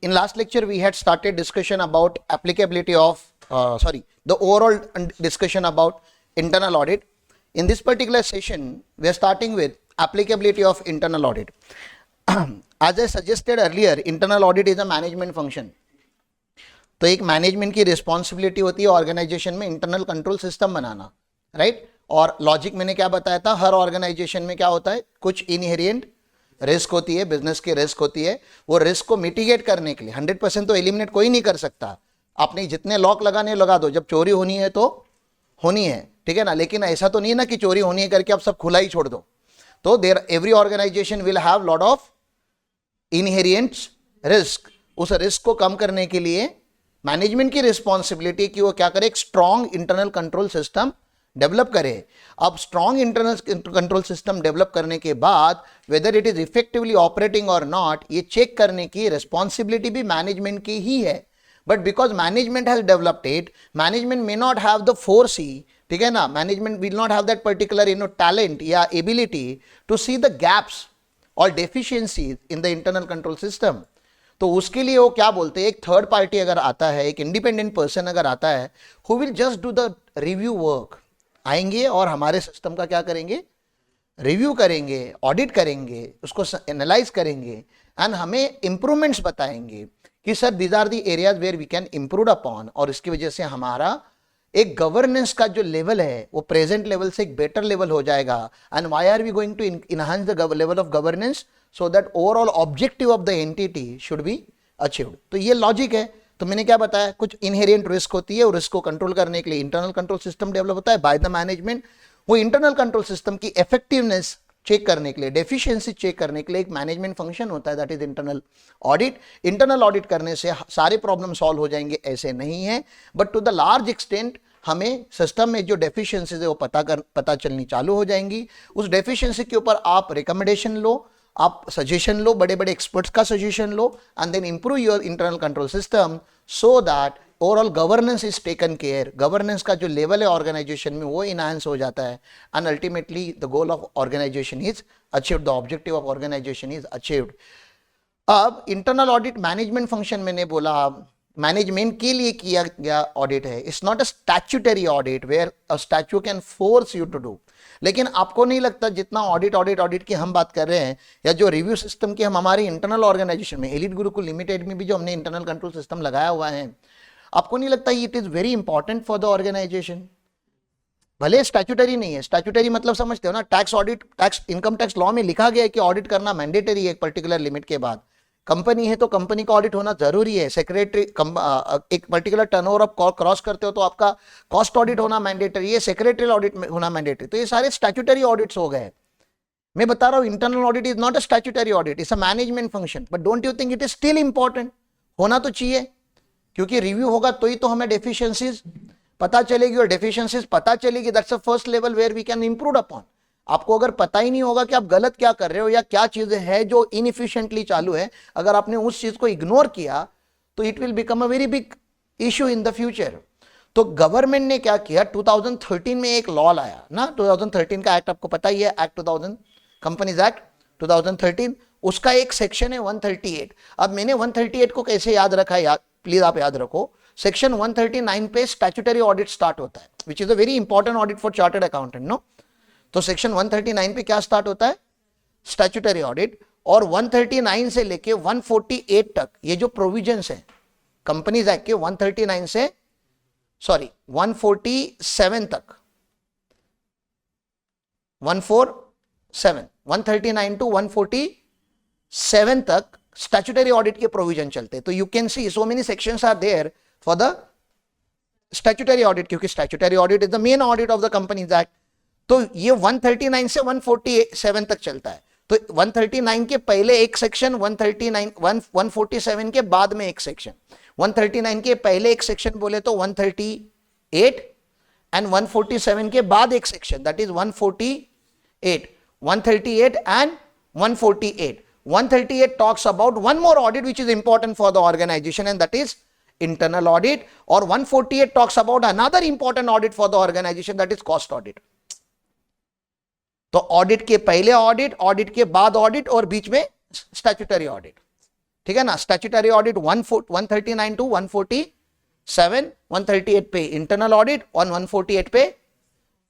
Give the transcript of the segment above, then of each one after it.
in last lecture we had started discussion about applicability of the overall discussion about internal audit. In this particular session we are starting with applicability of internal audit. As I suggested earlier, internal audit is a management function. तो एक management की responsibility होती है organisation में internal control system बनाना, right? और logic मैंने क्या बताया था, हर ऑर्गेनाइजेशन में क्या होता है, कुछ इनहेरिएंट रिस्क होती है, बिजनेस की रिस्क होती है. वो रिस्क को मिटिगेट करने के लिए 100% तो एलिमिनेट कोई नहीं कर सकता. आपने जितने लॉक लगाने लगा दो, जब चोरी होनी है तो होनी है, ठीक है ना. लेकिन ऐसा तो नहीं ना कि चोरी होनी है करके आप सब खुला ही छोड़ दो. तो there every organisation will have lot of inherent risk. उस रिस्क को कम करने के लिए मैनेजमेंट की रिस्पॉन्सिबिलिटी कि वो क्या करे, एक strong internal control system develop करे. अब strong internal control system develop करने के बाद whether it is effectively operating और नॉट, ये चेक करने की रिस्पॉन्सिबिलिटी भी मैनेजमेंट की ही है. But because management has developed it, management may not have the foresee, ठीक है ना. Management will not have that particular talent या ability to see the gaps और deficiencies in the internal control system. तो उसके लिए वो क्या बोलते हैं, एक थर्ड पार्टी अगर आता है, एक इंडिपेंडेंट पर्सन अगर आता है, who will just do the review work, आएंगे और हमारे सिस्टम का क्या करेंगे, रिव्यू करेंगे, ऑडिट करेंगे, उसको एनालाइज करेंगे एंड हमें इंप्रूवमेंट्स बताएंगे कि sir these are the areas where we can improve upon. और इसकी वजह से हमारा एक गवर्नेंस का जो लेवल है वो प्रेजेंट लेवल से एक बेटर लेवल हो जाएगा. And why are we going to enhance the level of governance, so that overall objective of the entity should be achieved. तो ये लॉजिक है. तो मैंने क्या बताया, कुछ इनहेरिएंट रिस्क होती है और रिस्क को कंट्रोल करने के लिए इंटरनल कंट्रोल सिस्टम डेवलप होता है बाय द मैनेजमेंट. वो इंटरनल कंट्रोल सिस्टम की इफेक्टिवनेस चेक करने के लिए, डेफिशिएंसी चेक करने के लिए एक मैनेजमेंट फंक्शन होता है, that is internal audit. Internal audit करने से सारे प्रॉब्लम सॉल्व हो जाएंगे ऐसे नहीं है, but to the large extent हमें सिस्टम में जो डेफिशिएंसीज है वो पता चलनी चालू हो जाएंगी. उस डेफिशिएंसी के ऊपर आप रिकमेंडेशन लो, आप सजेशन लो, बड़े बड़े एक्सपर्ट्स का सजेशन लो and then improve your internal control system so that overall governance is taken care. Governance का जो लेवल है ऑर्गेनाइजेशन में वो इनहांस हो जाता है and ultimately the goal of organization is achieved, the objective of organization is achieved. अब internal audit management function मैंने बोला मैनेजमेंट के लिए किया गया ऑडिट है. It's not a statutory audit where a statute can force you to do. लेकिन आपको नहीं लगता जितना ऑडिट की हम बात कर रहे हैं, या जो रिव्यू सिस्टम की हम हमारे इंटरनल ऑर्गेनाइजेशन में, एलीट गुरुकुल लिमिटेड में भी जो हमने इंटरनल कंट्रोल सिस्टम लगाया हुआ है, आपको नहीं लगता it is very important for the organization? भले स्टैट्यूटरी नहीं है, स्टैट्यूटरी मतलब समझते हो ना, tax audit, tax income tax law में लिखा गया है कि ऑडिट करना मैंडेटरी है एक पर्टिकुलर लिमिट के बाद. कंपनी है तो कंपनी का ऑडिट होना जरूरी है. सेक्रेटरी एक पर्टिकुलर टर्नओवर आप क्रॉस करते हो तो आपका कॉस्ट ऑडिट होना मैंडेटरी है, सेक्रेटरी ऑडिट होना मैंडेटरी. तो ये सारे स्टैट्यूटरी ऑडिट्स हो गए. मैं बता रहा हूं internal audit is not a statutory audit, it's a management function. But don't you think it is still important? होना तो चाहिए, क्योंकि रिव्यू होगा तो ही तो हमें डेफिशिएंसीज पता चलेगी, और डेफिशिएंसीज पता चलेगी, that's the first level where we can improve upon. आपको अगर पता ही नहीं होगा कि आप गलत क्या कर रहे हो या क्या चीजें है जो इनएफिशिएंटली चालू है, अगर आपने उस चीज को इग्नोर किया तो it will become a very big issue in the future. तो गवर्नमेंट ने क्या किया, 2013 में एक लॉ लाया ना, 2013 का एक्ट आपको पता ही है, एक्ट 2000 कंपनीज एक्ट 2013. उसका एक सेक्शन है 138. अब मैंने 138 को कैसे याद रखा है, प्लीज आप याद रखो. सेक्शन 139 पे स्टैट्यूटरी ऑडिट स्टार्ट होता है, which is a very important audit for chartered accountant, no. तो सेक्शन 139 पे क्या स्टार्ट होता है, स्टैट्यूटरी ऑडिट. और 139 से लेके 148 तक ये जो प्रोविजंस है कंपनीज एक्ट के 139 से 147 तक, 139 टू 147 तक स्टैट्यूटरी ऑडिट के प्रोविजन चलते हैं. तो you can see so many sections are there for the statutory audit, क्योंकि statutory audit is the main audit of the companies act. तो ये 139 से 147 तक चलता है. तो 139 के पहले एक सेक्शन, 147 के बाद में एक सेक्शन. 139 के पहले एक सेक्शन बोले तो 138 एंड 147 के बाद एक section, that is 148 and 148. 138 talks about one more audit which is important for the organization, and that is internal audit. Or 148 talks about another important audit for the organization, that is cost audit. तो audit के पहले audit, audit के बाद audit और बीच में statutory audit. ठीक है ना। स्टैट्यूटरी ऑडिट 139 टू 147, 138 पे इंटरनल ऑडिट और 148 पे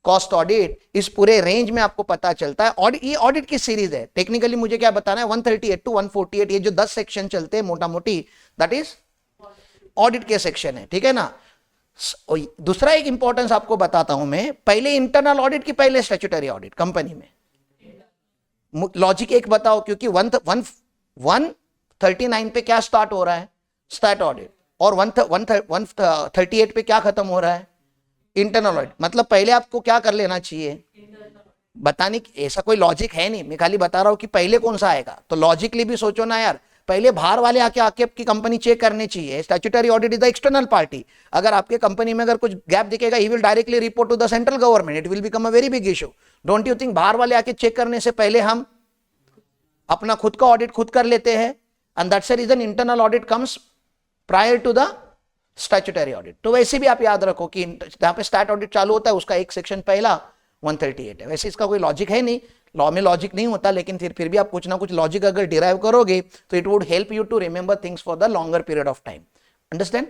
कॉस्ट ऑडिट। इस पूरे रेंज में आपको पता चलता है। और ये ऑडिट की सीरीज है। टेक्निकली मुझे क्या बताना है, 138 टू 148 ये जो 10 सेक्शन चलते हैं मोटा मोटी, दैट इज ऑडिट के सेक्शन है, ठीक है ना। दूसरा एक इंपॉर्टेंस आपको बताता हूं मैं, पहले इंटरनल ऑडिट की पहले स्टैट्यूटरी ऑडिट कंपनी में। लॉजिक एक बताओ, क्योंकि 139 पे क्या स्टार्ट हो रहा है, स्टैट ऑडिट, और 138 पे क्या खत्म हो रहा है, इंटरनल ऑडिट। मतलब पहले आपको क्या कर लेना चाहिए, बताने की ऐसा कोई लॉजिक है नहीं, मैं खाली बता रहा हूं कि पहले कौन सा आएगा। तो लॉजिकली भी सोचो ना यार, पहले बाहर वाले आके आपकी कंपनी चेक करनी चाहिए। Statutory audit is the external party. अगर आपके कंपनी में अगर कुछ गैप दिखेगा, he will directly report to the central government, it will become a very big issue. Don't you think बाहर वाले आके चेक करने से पहले हम अपना खुद का ऑडिट खुद कर लेते हैं, and that's the reason internal audit comes prior to the statutory audit. तो वैसे भी आप याद रखो कि जहां पे स्टैट ऑडिट चालू होता है उसका एक सेक्शन पहला 138 है। वैसे इसका कोई लॉजिक है नहीं, लॉ में लॉजिक नहीं होता, लेकिन फिर भी आप कुछ ना कुछ लॉजिक अगर डिराइव करोगे तो it would help you to remember things for the longer period of time. Understand.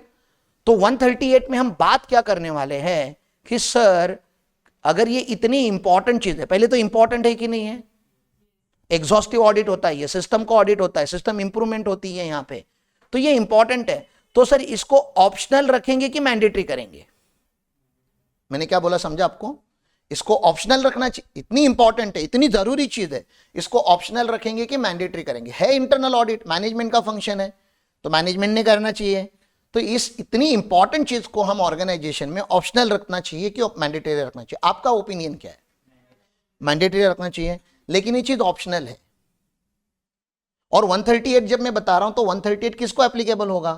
तो 138 में हम बात क्या करने वाले हैं कि सर अगर ये इतनी इंपॉर्टेंट चीज है, पहले तो इंपॉर्टेंट है कि नहीं है, एग्जॉस्टिव ऑडिट होता है, ये सिस्टम का ऑडिट होता है, सिस्टम इंप्रूवमेंट होती है यहाँ पे, तो ये इंपॉर्टेंट है। तो सर इसको ऑप्शनल रखेंगे कि मैंडेटरी करेंगे? मैंने क्या बोला समझा आपको? इसको ऑप्शनल रखना चाहिए, इतनी इंपॉर्टेंट है, इतनी जरूरी चीज है, इसको ऑप्शनल रखेंगे कि मैंडेटरी करेंगे? है इंटरनल ऑडिट, मैनेजमेंट का फंक्शन है, तो मैनेजमेंट ने करना चाहिए। तो इस इतनी इंपॉर्टेंट चीज को हम ऑर्गेनाइजेशन में ऑप्शनल रखना चाहिए कि मैंडेटरी रखना चाहिए? आपका ओपिनियन क्या है? मैंडेटरी रखना चाहिए, लेकिन ये चीज ऑप्शनल है। और 138 जब मैं बता रहा हूं तो 138 किसको एप्लीकेबल होगा?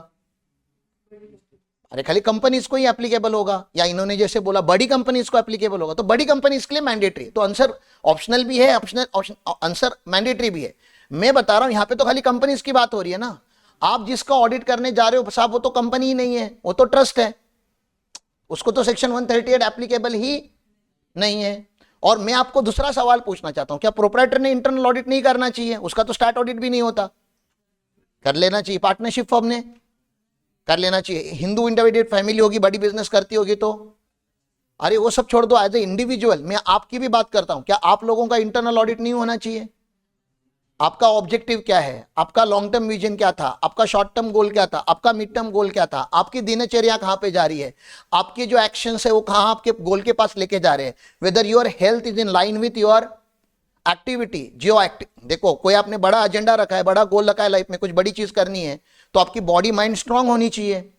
अरे खाली कंपनीज को ही एप्लीकेबल होगा, या इन्होंने जैसे बोला बड़ी कंपनीज को एप्लीकेबल होगा, तो बड़ी कंपनीज के लिए मैंडेटरी। तो आंसर ऑप्शनल भी है, आंसर मैंडेटरी भी है। मैं बता रहा हूं यहां पे तो खाली कंपनीज की बात हो रही है ना। आप जिसका ऑडिट करने जा रहे हो साहब वो तो कंपनी ही नहीं है, वो तो ट्रस्ट है, उसको तो सेक्शन 138 एप्लीकेबल ही नहीं है। और मैं आपको दूसरा सवाल पूछना चाहता हूं, क्या प्रोप्राइटर ने इंटरनल ऑडिट नहीं करना चाहिए? उसका तो स्टार्ट ऑडिट भी नहीं होता, कर लेना चाहिए। पार्टनरशिप फर्म ने कर लेना चाहिए। हिंदू इंटरमीडिएट फैमिली होगी, बड़ी बिजनेस करती होगी, तो अरे वो सब छोड़ दो, एज ए इंडिविजुअल मैं आपकी भी बात करता हूं, क्या आप लोगों का इंटरनल ऑडिट नहीं होना चाहिए? आपका ऑब्जेक्टिव क्या है, आपका लॉन्ग टर्म विजन क्या था, आपका शॉर्ट टर्म गोल क्या था, आपका मिड टर्म गोल क्या था, आपकी दिनचर्या कहां पे जा रही है, आपके जो एक्शंस है वो कहां आपके गोल के पास लेके जा रहे हैं, whether your health is in line with your activity. जो देखो कोई आपने बड़ा एजेंडा रखा है, बड़ा गोल रखा है लाइफ में, कुछ बड़ी चीज करनी है, तो आपकी बॉडी माइंड स्ट्रांग होनी चाहिए।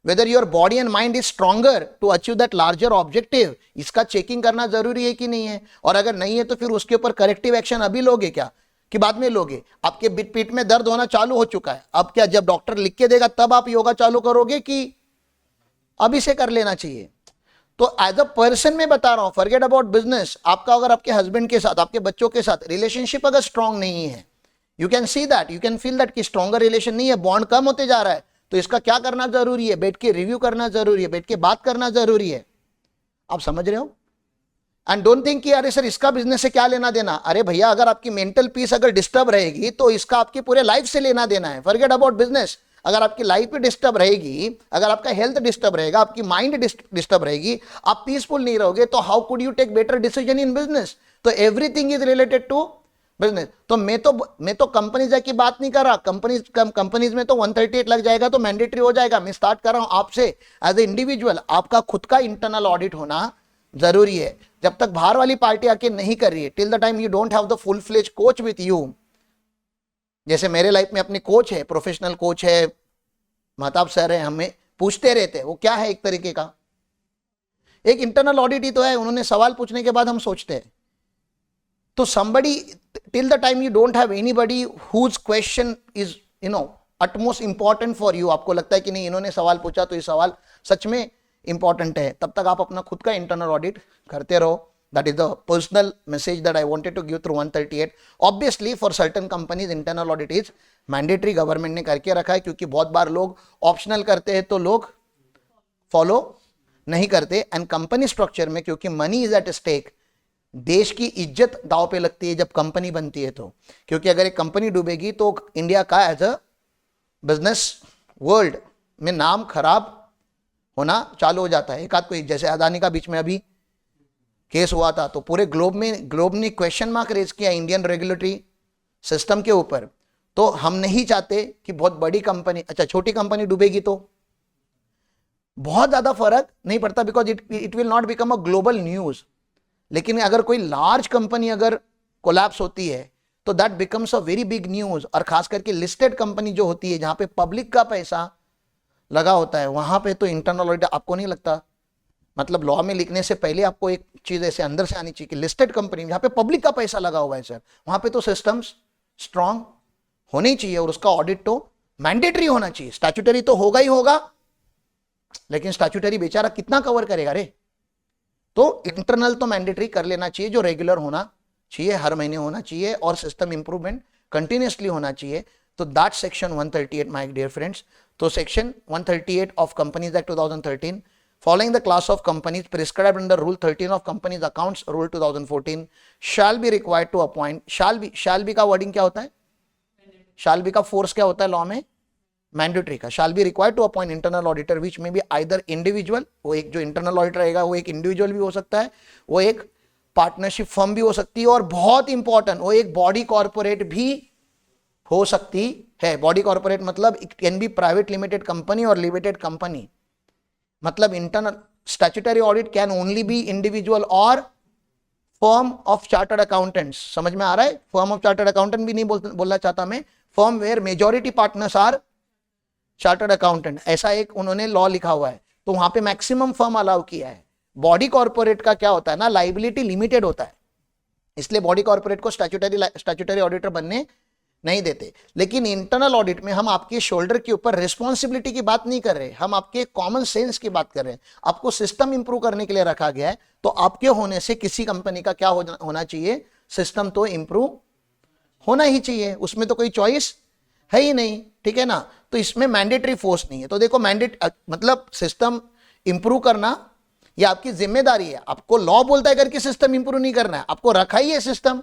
Whether your body and mind is stronger to achieve that larger objective, इसका चेकिंग करना जरूरी है कि नहीं है? और अगर नहीं है तो फिर उसके ऊपर करेक्टिव एक्शन अभी लोगे क्या कि बाद में लोगे? आपके पीठ में दर्द होना चालू हो चुका है, अब क्या जब डॉक्टर लिख के देगा तब आप योगा चालू करोगे कि अभी से कर लेना चाहिए? तो एज अ पर्सन मैं बता रहा हूं, फॉरगेट अबाउट बिजनेस। आपका अगर आपके हस्बैंड के साथ, आपके बच्चों के साथ रिलेशनशिप अगर स्ट्रांग नहीं है, you can see that, you can feel that कि स्ट्रॉन्गर रिलेशन नहीं है, बॉन्ड कम होते जा रहा है, तो इसका क्या करना जरूरी है? बैठ के रिव्यू करना जरूरी है, बैठ के बात करना जरूरी है। आप समझ रहे हो? एंड डोंट थिंक कि अरे सर इसका बिजनेस से क्या लेना देना। अरे भैया अगर आपकी मेंटल पीस अगर डिस्टर्ब रहेगी तो इसका आपकी पूरे लाइफ से लेना देना है। Forget about business. अगर आपकी लाइफ भी डिस्टर्ब रहेगी, अगर आपका हेल्थ डिस्टर्ब रहेगा, आपकी माइंड डिस्टर्ब रहेगी, आप पीसफुल नहीं रहोगे, तो how could you take better decision in business? तो everything is related to business. तो मैं तो कंपनीज की बात नहीं कर रहा। कंपनीज में तो 138 लग जाएगा तो मैंडेटरी हो जाएगा। मैं स्टार्ट कर रहा हूं आपसे, एज ए इंडिविजुअल आपका खुद का इंटरनल ऑडिट होना जरूरी है। जब तक बाहर वाली पार्टी आके नहीं कर रही है, till the time you don't have the full fledge coach with you. जैसे मेरे लाइफ में अपनी कोच है, प्रोफेशनल कोच है, महताब सर है, हमें पूछते रहते हैं, वो क्या है एक तरीके का एक इंटरनल ऑडिट ही तो है। उन्होंने सवाल पूछने के बाद हम सोचते हैं। तो somebody, till the time you don't have anybody whose question is utmost important for you, आपको लगता है कि नहीं इन्होंने सवाल पूछा तो ये सवाल सच में इंपॉर्टेंट है, तब तक आप अपना खुद का इंटरनल ऑडिट करते रहो। That is the personal message that I wanted to give through 138। Obviously for certain companies internal audit is mandatory, government ने करके रखा है, क्योंकि बहुत बार लोग ऑप्शनल करते हैं तो लोग फॉलो नहीं करते। एंड कंपनी स्ट्रक्चर में क्योंकि मनी इज एट स्टेक, देश की इज्जत दाव पे लगती है जब कंपनी बनती है तो, क्योंकि अगर एक कंपनी डूबेगी तो इंडिया का एज अ बिजनेस वर्ल्ड में नाम खराब होना चालू हो जाता है। एक आध कोई, जैसे अदानी का बीच में अभी केस हुआ था, तो पूरे ग्लोब ने क्वेश्चन मार्क रेज किया इंडियन रेगुलेटरी सिस्टम के ऊपर। तो हम नहीं चाहते कि बहुत बड़ी कंपनी, अच्छा छोटी कंपनी डूबेगी तो बहुत ज्यादा फर्क नहीं पड़ता, because it will not become a global news. लेकिन अगर कोई लार्ज कंपनी अगर कोलैप्स होती है तो that becomes a very big news. और खास करके लिस्टेड कंपनी जो होती है, जहां पे पब्लिक का पैसा लगा होता है, वहां पे तो इंटरनल ऑडिट, आपको नहीं लगता, मतलब लॉ में लिखने से पहले आपको एक चीज ऐसे अंदर से आनी चाहिए कि लिस्टेड कंपनी जहां पे पब्लिक का पैसा लगा हुआ है सर, वहां पे तो सिस्टम्स स्ट्रांग होने चाहिए और उसका ऑडिट तो मैंडेटरी होना चाहिए। स्टैट्यूटरी तो होगा ही होगा, लेकिन स्टैट्यूटरी बेचारा कितना कवर करेगा रे। तो इंटरनल तो मैंडेटरी कर लेना चाहिए, जो रेगुलर होना चाहिए, हर महीने होना चाहिए, और सिस्टम इंप्रूवमेंट कंटिन्यूसली होना चाहिए। तो that section 138 my dear friends. तो section 138 of companies act 2013, following the class of companies prescribed under rule 13 of companies accounts rule 2014 shall be required to appoint, shall be का wording क्या होता है, shall be का force क्या होता है law में, मैंडेटरी का। shall be required to appoint internal auditor which may be either individual, वो एक जो इंटरनल ऑडिटर रहेगा वो एक इंडिविजुअल भी हो सकता है, वो एक पार्टनरशिप फर्म भी हो सकती है, और बहुत इंपॉर्टेंट वो एक बॉडी कॉर्पोरेट भी हो सकती है। बॉडी कॉर्पोरेट मतलब it can be private limited company और लिमिटेड कंपनी। मतलब internal statutory audit can only be individual और फर्म ऑफ चार्टर्ड अकाउंटेंट्स। समझ में आ रहा है? फर्म ऑफ चार्टर्ड अकाउंटेंट भी नहीं बोलना चाहता मैं, firm where majority partners are chartered accountant, ऐसा एक उन्होंने लॉ लिखा हुआ है, तो वहां पे मैक्सिमम फर्म अलाउ किया है। बॉडी कॉर्पोरेट का क्या होता है ना, लाइबिलिटी लिमिटेड होता है, इसलिए बॉडी कॉर्पोरेट को स्टैट्यूटरी ऑडिटर बनने नहीं देते। लेकिन इंटरनल ऑडिट में हम आपके शोल्डर के ऊपर रिस्पॉन्सिबिलिटी की बात नहीं कर रहे, हम आपके कॉमन सेंस की बात कर रहे हैं। आपको सिस्टम इंप्रूव करने के लिए रखा गया है, तो आपके होने से किसी कंपनी का क्या होना चाहिए, सिस्टम तो इंप्रूव होना ही चाहिए, उसमें तो कोई चॉइस है ही नहीं, ठीक है ना। तो इसमें मैंडेटरी फोर्स नहीं है। तो देखो मतलब सिस्टम इंप्रूव करना ये आपकी जिम्मेदारी है। आपको लॉ बोलता है करके सिस्टम इंप्रूव नहीं करना है, आपको रखा ही है सिस्टम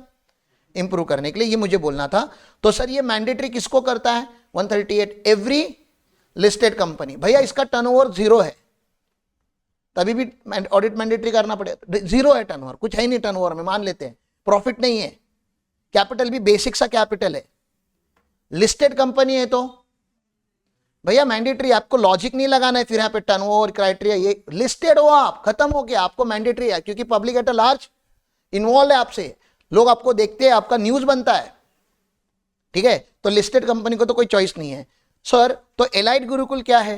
इंप्रूव करने के लिए, ये मुझे बोलना था। तो सर ये मैंडेटरी किसको करता है, 138 एवरी लिस्टेड कंपनी। भैया इसका टर्नओवर 0 है तभी भी ऑडिट मैंडेटरी करना पड़ेगा। 0 है टर्नओवर, कुछ है नहीं टर्नओवर में, मान लेते हैं प्रॉफिट नहीं है, कैपिटल भी बेसिक सा कैपिटल है, लिस्टेड कंपनी है, तो भैया मैंडेटरी, आपको लॉजिक नहीं लगाना है फिर यहाँ पे टर्नओवर क्राइटेरिया, ये लिस्टेड हो आप, खत्म हो गया, आपको मैंडेटरी है, क्योंकि पब्लिक एट लार्ज इन्वॉल्व है आपसे, लोग आपको देखते हैं, आपका न्यूज बनता है, ठीक है। तो लिस्टेड कंपनी को तो कोई चॉइस नहीं है। सर तो एलाइट गुरुकुल क्या है,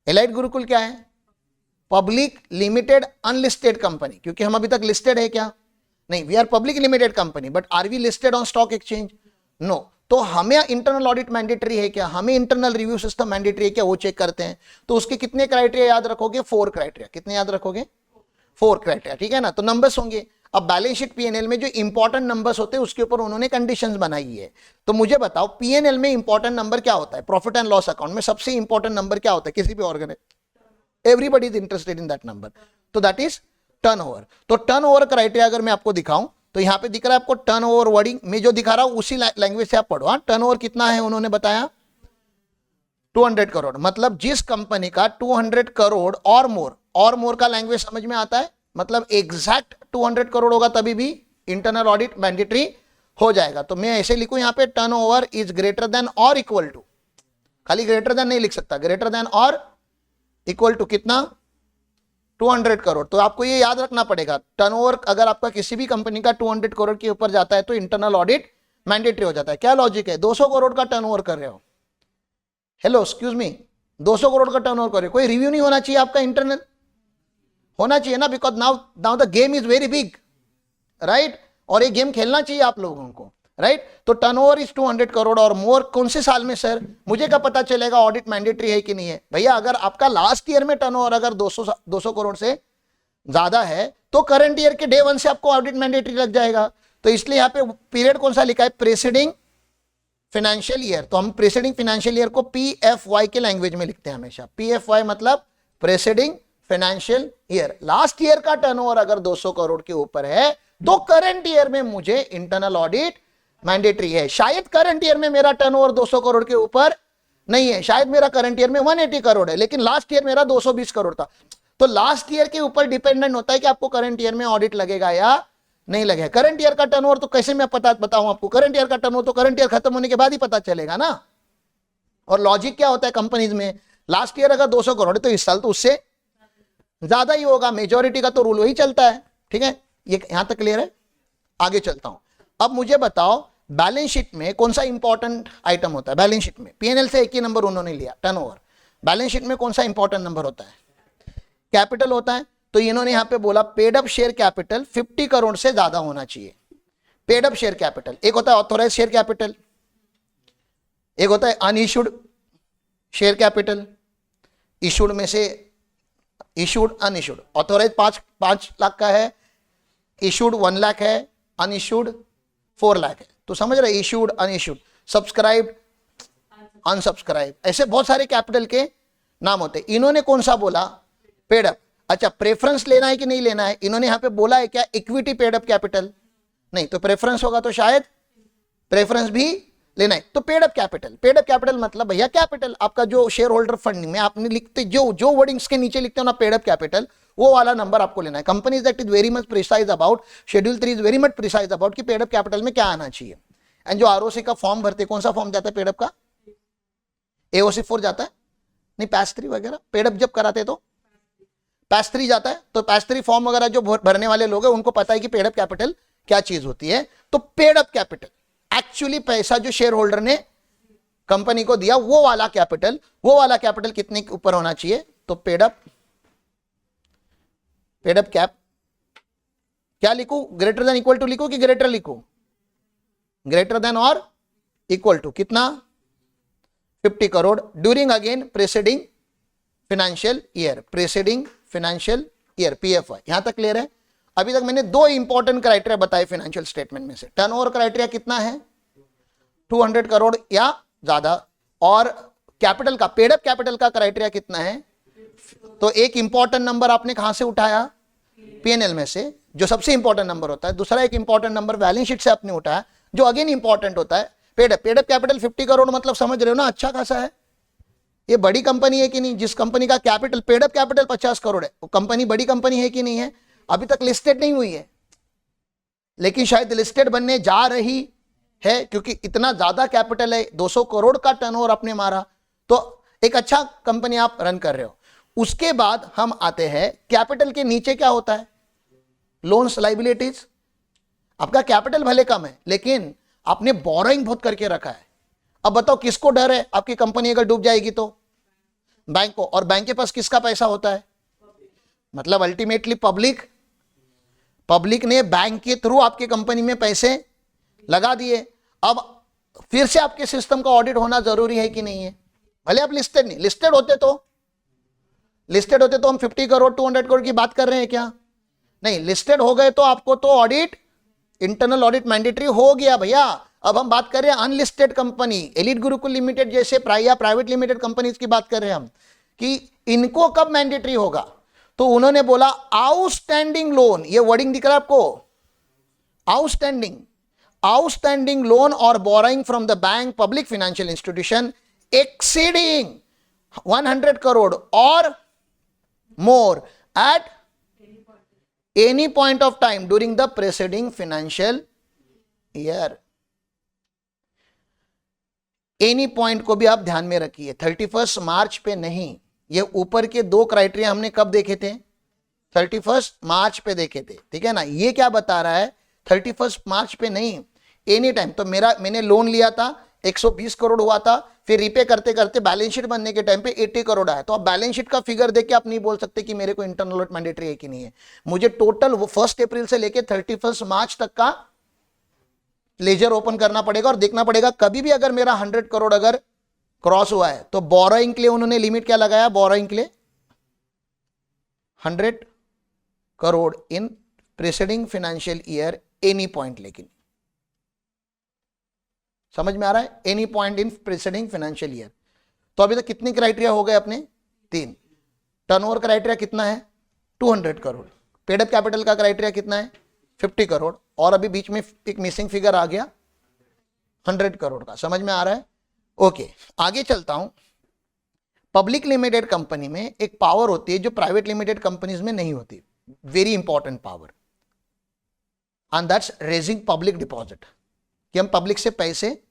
एलाइट गुरुकुल क्या है, पब्लिक लिमिटेड अनलिस्टेड कंपनी, क्योंकि हम अभी तक लिस्टेड है क्या, नहीं, we are public limited company, but are we listed on stock exchange, no. तो हमें इंटरनल ऑडिट मैंडेटरी है क्या, हमें इंटरनल रिव्यू सिस्टम मैंडेटरी है क्या, वो चेक करते हैं। तो उसके कितने क्राइटेरिया याद रखोगे, 4 क्राइटेरिया, कितने याद रखोगे, 4 क्राइटेरिया, ठीक है ना। तो नंबर्स होंगे। अब बैलेंस शीट पीएनएल में जो इंपॉर्टेंट नंबर्स होते हैं उसके ऊपर उन्होंने कंडीशंस बनाई है। तो मुझे बताओ पीएनएल में इंपॉर्टेंट नंबर क्या होता है, प्रॉफिट एंड लॉस अकाउंट में सबसे इंपॉर्टेंट नंबर क्या होता है किसी भी organ, everybody is interested in that number, तो दैट इज टर्नओवर। तो टर्नओवर क्राइटेरिया अगर मैं आपको दिखाऊं तो यहां पे दिख रहा है आपको टर्नओवर, वर्डिंग में जो दिखा रहा हूं उसी लैंग्वेज से आप पढ़ो। हाँ, टर्नओवर कितना है उन्होंने बताया 200 करोड़, मतलब जिस कंपनी का 200 करोड़ और मोर का लैंग्वेज समझ में आता है, मतलब एग्जैक्ट 200 करोड़ होगा तभी भी इंटरनल ऑडिट मैंडेटरी हो जाएगा। तो मैं ऐसे लिखूं यहां पे टर्नओवर इज ग्रेटर देन और इक्वल टू, खाली ग्रेटर देन नहीं लिख सकता, ग्रेटर देन और इक्वल टू कितना, 200 करोड़। तो आपको ये याद रखना पड़ेगा, टर्नओवर अगर आपका किसी भी कंपनी का 200 करोड़ के ऊपर जाता है तो इंटरनल ऑडिट मैंडेटरी हो जाता है। क्या लॉजिक है, 200 करोड़ का टर्नओवर कर रहे हो, हेलो एक्सक्यूज मी, 200 करोड़ का टर्नओवर कर रहे हो, कोई रिव्यू नहीं होना चाहिए आपका, इंटरनल होना चाहिए ना, because now the game is very big, right, और ये गेम खेलना चाहिए आप लोगों को, राइट। तो टर्नओवर इज 200 करोड़ और मोर, कौन से साल में सर, मुझे क्या पता चलेगा ऑडिट मैंडेटरी है कि नहीं है। भैया अगर आपका लास्ट ईयर में टर्नओवर अगर 200 करोड़ से ज्यादा है तो करंट ईयर के डे 1 से आपको ऑडिट मैंडेटरी लग जाएगा। तो इसलिए यहाँ पे पीरियड कौन सा लिखा है, प्रेसिडिंग फाइनेंशियल ईयर, तो हम प्रेसिडिंग फाइनेंशियल ईयर को PFY के लैंग्वेज में लिखते हैं हमेशा, PFY मतलब presiding financial year. Last year का टर्नओवर अगर 200 करोड़ के ऊपर है तो करंट ईयर में मुझे इंटरनल ऑडिट मैंडेटरी है। शायद करंट ईयर में मेरा टर्नओवर 200 करोड़ के ऊपर नहीं है, शायद मेरा करंट ईयर में 180 करोड़ है, लेकिन लास्ट ईयर मेरा 220 करोड़ था। तो लास्ट ईयर के ऊपर डिपेंडेंट होता है कि आपको करंट ईयर में ऑडिट लगेगा या नहीं लगेगा। करंट ईयर का टर्नओवर तो कैसे मैं बताऊं आपको, करंट ईयर का टर्नओवर तो करंट ईयर खत्म होने के बाद ही पता चलेगा ना। और लॉजिक क्या होता है कंपनीज में, लास्ट ईयर अगर 200 करोड़ है तो इस साल तो उससे ज्यादा ही होगा, मेजोरिटी का तो रूल वही चलता है। ठीक है, ये यहां तक क्लियर है। आगे चलता हूं। अब मुझे बताओ बैलेंस शीट में कौन सा इंपॉर्टेंट आइटम होता है। बैलेंस शीट में पीएनएल से एक ही नंबर उन्होंने लिया, टर्नओवर। बैलेंस शीट में कौन सा इंपॉर्टेंट नंबर होता है, कैपिटल होता है। तो इन्होंने यहां पे बोला paid up share capital 50 crore से ज्यादा होना चाहिए। पेड अप शेयर कैपिटल, एक होता है ऑथोराइज शेयर कैपिटल, एक होता है अनइश्यूड शेयर कैपिटल। इश्यूड में से इश्यूड अनइश्यूड, ऑथोराइज 5 लाख का है, इश्यूड 1 लाख है, अनइश्यूड 4 लाख है। तो समझ रहे, इश्यूड अनइश्यूड, सब्सक्राइब अनसब्सक्राइब, ऐसे बहुत सारे कैपिटल के नाम होते हैं। इन्होंने कौन सा बोला, पेड अप। अच्छा, प्रेफरेंस लेना है कि नहीं लेना है, इन्होंने यहां पे बोला है क्या इक्विटी पेड अप कैपिटल, नहीं। तो प्रेफरेंस होगा तो शायद प्रेफरेंस भी लेना है। तो paid up capital, paid up capital मतलब भैया कैपिटल आपका जो शेयर होल्डर फंडिंग में आपने लिखते जो वर्डिंग्स के नीचे लिखते हो ना पेड अप कैपिटल, वो वाला नंबर आपको लेना है। Companies act is very much precise about, schedule 3 is very much precise about कि पेड अप कैपिटल में क्या आना चाहिए। एंड जो आरओसी का फॉर्म भरते, कौन सा फॉर्म जाता है पेड अप का, एओसी 4 जाता है, नहीं पैस 3 वगैरह। पेड अप जब कराते तो पैस 3 जाता है। तो पैस 3 फॉर्म वगैरह जो भरने वाले लोग हैं उनको पता है कि पेड अप कैपिटल क्या चीज होती है। तो पेड अप कैपिटल एक्चुअली पैसा जो शेयर होल्डर ने कंपनी को दिया वो वाला कैपिटल, वो वाला कैपिटल कितने के ऊपर होना चाहिए। तो पेड अप कैप क्या लिखूं, ग्रेटर देन इक्वल टू लिखूं कि ग्रेटर लिखूं, ग्रेटर देन और इक्वल टू कितना 50 crore during again presiding financial year, presiding financial year, PFI. यहां तक क्लियर है। अभी तक मैंने 2 इंपॉर्टेंट क्राइटेरिया बताए फाइनेंशियल स्टेटमेंट में से। टर्नओवर क्राइटेरिया कितना है, 200 करोड़ या ज्यादा, और कैपिटल का, पेड अप कैपिटल का क्राइटेरिया कितना है। तो एक इंपॉर्टेंट नंबर आपने कहां से उठाया, पीएनएल में से, जो सबसे इंपॉर्टेंट नंबर होता है। दूसरा एक इंपॉर्टेंट नंबर बैलेंस शीट से आपने उठाया, जो अगेन इंपॉर्टेंट होता है। पेड अप कैपिटल 50 करोड़ मतलब समझ रहे हो ना, अच्छा खासा है। ये बड़ी कंपनी है कि नहीं, जिस कंपनी का capital paid up capital 50 crore है, वो कंपनी बड़ी कंपनी है कि नहीं है। अभी तक लिस्टेड नहीं हुई है, लेकिन शायद लिस्टेड बनने जा रही है, क्योंकि इतना ज्यादा कैपिटल है, 200 करोड़ का टर्नओवर आपने मारा, तो एक अच्छा कंपनी आप रन कर रहे हो। उसके बाद हम आते हैं कैपिटल के नीचे क्या होता है, लोन्स लाइबिलिटीज। आपका कैपिटल भले कम है लेकिन आपने बोरोइंग बहुत करके रखा है। अब बताओ किसको डर है आपकी कंपनी अगर डूब जाएगी तो, बैंक को। और बैंक के पास किसका पैसा होता है, मतलब अल्टीमेटली पब्लिक ने बैंक के थ्रू आपकी कंपनी में पैसे लगा दिए। अब फिर से आपके सिस्टम का ऑडिट होना जरूरी है कि नहीं है, भले आप लिस्टेड नहीं, लिस्टेड होते तो हम 50 करोड़ 200 करोड़ की बात कर रहे हैं क्या, नहीं। लिस्टेड हो गए तो आपको तो ऑडिट, इंटरनल ऑडिट मैंडेटरी हो गया भैया। अब हम बात कर रहे हैं unlisted company, elite Gurukul limited जैसे प्राइवेट लिमिटेड कंपनीज की बात कर रहे हैं हम, कि इनको कब मैंडेटरी होगा। तो उन्होंने बोला आउटस्टैंडिंग लोन, ये वर्डिंग दिख रहा है आपको, आउटस्टैंडिंग लोन और borrowing from the bank public financial institution exceeding 100 crore और more at any point of time during the preceding financial year. Any point को भी आप ध्यान में रखिए, 31 मार्च पे नहीं। ये ऊपर के 2 क्राइटेरिया हमने कब देखे थे, 31 मार्च पे देखे थे, ठीक है ना। ये क्या बता रहा है, 31 मार्च पे नहीं, एनी टाइम। तो मैंने लोन लिया था 120 करोड़ हुआ था, फिर रीपे करते करते बैलेंस शीट बनने के टाइम पे 80 करोड़ आया। तो आप बैलेंस शीट का फिगर देख के आप नहीं बोल सकते कि मेरे को इंटरनल ऑडिट मैंडेटरी है कि नहीं है। मुझे टोटल 1 अप्रैल से लेके 31 मार्च तक का लेजर ओपन करना पड़ेगा और देखना पड़ेगा। कभी भी अगर मेरा 100 करोड़ अगर क्रॉस हुआ है तो बोरोइंग के लिए उन्होंने लिमिट क्या लगाया, बोरोइंग के लिए 100 करोड़ इन preceding financial year any point. लेकिन समझ में आ रहा है, एनी पॉइंट इन प्रीसीडिंग फाइनेंशियल ईयर। तो अभी तक कितने क्राइटेरिया हो गए अपने, 3। टर्नओवर क्राइटेरिया कितना है, 200 करोड़। पेड अप कैपिटल का क्राइटेरिया कितना है, 50 करोड़। और अभी बीच में एक मिसिंग फिगर आ गया, 100 करोड़ का। समझ में आ रहा है? ओके, आगे चलता हूं। पब्लिक लिमिटेड कंपनी में एक पावर होती है जो प्राइवेट लिमिटेड कंपनीज में नहीं होती, very important power, and that's raising public deposit, कि हम पब्लिक से पैसे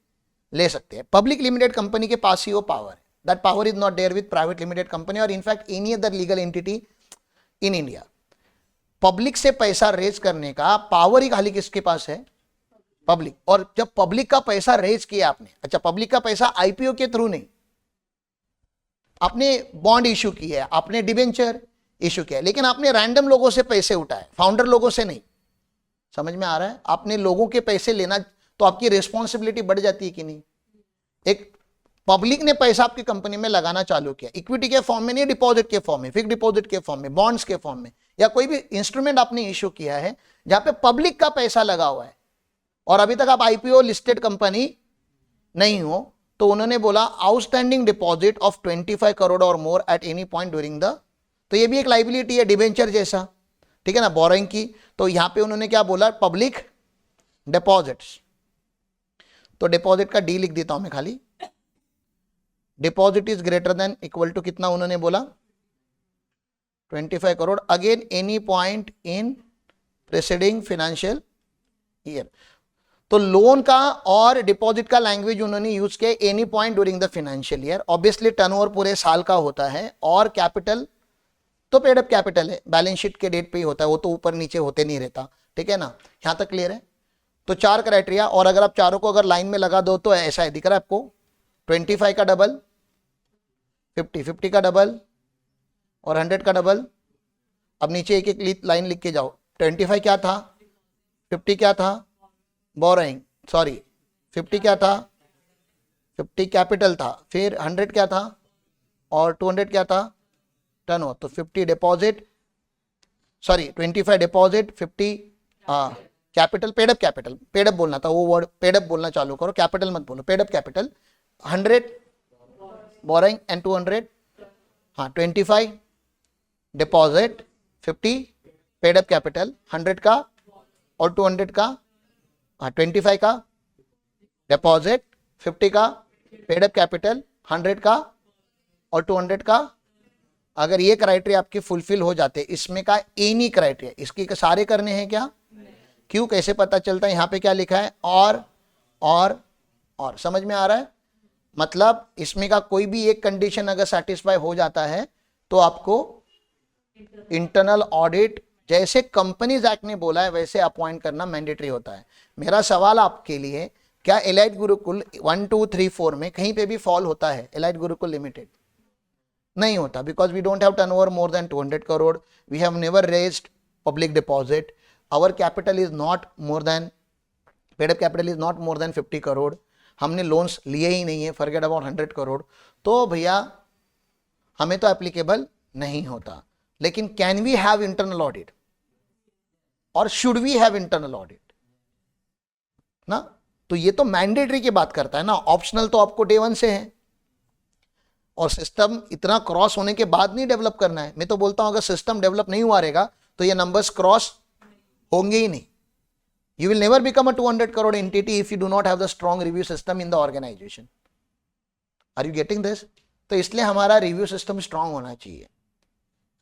ले सकते हैं। पब्लिक लिमिटेड कंपनी के पास ही वो पावर है। That power is not there with private limited company और in fact any other legal entity in India. Public से पैसा रेज करने का पावर ही खाली किसके पास है? पब्लिक। और जब पब्लिक का पैसा रेज किया आपने, अच्छा पब्लिक का पैसा आईपीओ के थ्रू नहीं, आपने बॉन्ड इश्यू किया है, आपने डिबेंचर इश्यू किया है, लेकिन आपने रैंडम लोगों से पैसे उठाए, फाउंडर लोगों से नहीं। समझ में आ रहा है? आपने लोगों के पैसे लेना, तो आपकी रिस्पॉन्सिबिलिटी बढ़ जाती है कि नहीं? एक पब्लिक ने पैसा आपकी कंपनी में लगाना चालू किया, इक्विटी के फॉर्म में नहीं, डिपॉजिट के फॉर्म में, फिक्स डिपॉजिट के फॉर्म में, बॉन्ड्स के फॉर्म में, या कोई भी इंस्ट्रूमेंट आपने इश्यू किया है जहां पे पब्लिक का पैसा लगा हुआ है और अभी तक आप आईपीओ लिस्टेड कंपनी नहीं हो, तो उन्होंने बोला आउटस्टैंडिंग डिपॉजिट ऑफ 25 करोड़ और more at any point during the, तो ये भी एक लाइबिलिटी है डिबेंचर जैसा, ठीक है ना, बोरोइंग की। तो यहां पे उन्होंने क्या बोला? Public deposits. तो डिपॉजिट का डी लिख देता हूं मैं खाली, deposit is greater than equal to कितना उन्होंने बोला? 25 crore again any point in preceding financial year. तो लोन का और डिपॉजिट का लैंग्वेज उन्होंने यूज किया any point during the financial year. Obviously turnover पूरे साल का होता है और कैपिटल तो पेड अप कैपिटल है, बैलेंस शीट के डेट पे ही होता है, वो तो ऊपर नीचे होते नहीं रहता, ठीक है ना? यहां तक क्लियर है? तो 4 क्राइटेरिया, और अगर आप चारों को अगर लाइन में लगा दो तो ऐसा है, दिख रहा है आपको? 25 का डबल, 50 का डबल और 100 का डबल। अब नीचे एक एक लाइन लिख के जाओ। 25 क्या था? 50 क्या था? बोरोइंग, सॉरी 50 क्या था? 50 कैपिटल था, फिर 100 क्या था और 200 क्या था? टर्नओवर। तो 50 deposit, sorry 25 deposit, 50 capital, paid up capital, paid up बोलना था, वो वर्ड पेडअप बोलना चालू करो, कैपिटल मत बोलो, पेडअप कैपिटल, 100 बोरोइंग एंड 200, हाँ 25 डिपॉजिट, 50 पेडअप कैपिटल, 100 का और 200 का, हाँ 25 का डिपॉजिट, 50 का पेडअप कैपिटल, 100 का और 200 का। अगर ये क्राइटेरिया आपके फुलफिल हो जाते, इसमें का एनी क्राइटेरिया, इसके सारे करने हैं क्या? क्यों? कैसे पता चलता है? यहाँ पे क्या लिखा है? और समझ में आ रहा है? मतलब इसमें का कोई भी एक कंडीशन अगर सेटिस्फाई हो जाता है तो आपको इंटरनल ऑडिट, जैसे कंपनीज एक्ट ने बोला है वैसे अपॉइंट करना मैंडेटरी होता है। मेरा सवाल आपके लिए, क्या एलाइट गुरुकुल 1 2 3 4 में कहीं पे भी फॉल होता है? एलाइट गुरुकुल लिमिटेड नहीं होता, because we don't have turnover more than 200 crore, we have never raised public deposit, our capital is not more than, paid up capital is not more than 50 crore, हमने लोन्स लिए ही नहीं है, फॉरगेट अबाउट 100 करोड़, तो भैया हमें तो एप्लीकेबल नहीं होता। लेकिन can we have internal audit और should we have internal audit ना? तो ये तो मैंडेटरी की बात करता है ना, ऑप्शनल तो आपको डे 1 से है, और सिस्टम इतना क्रॉस होने के बाद नहीं डेवलप करना है। मैं तो बोलता हूं अगर सिस्टम डेवलप नहीं हुआ रहेगा तो ये नंबर्स क्रॉस होंगे ही नहीं। You will never become a 200 crore entity if you do not have the strong review system in the organization. Are you getting this? तो इसलिए हमारा रिव्यू सिस्टम स्ट्रांग होना चाहिए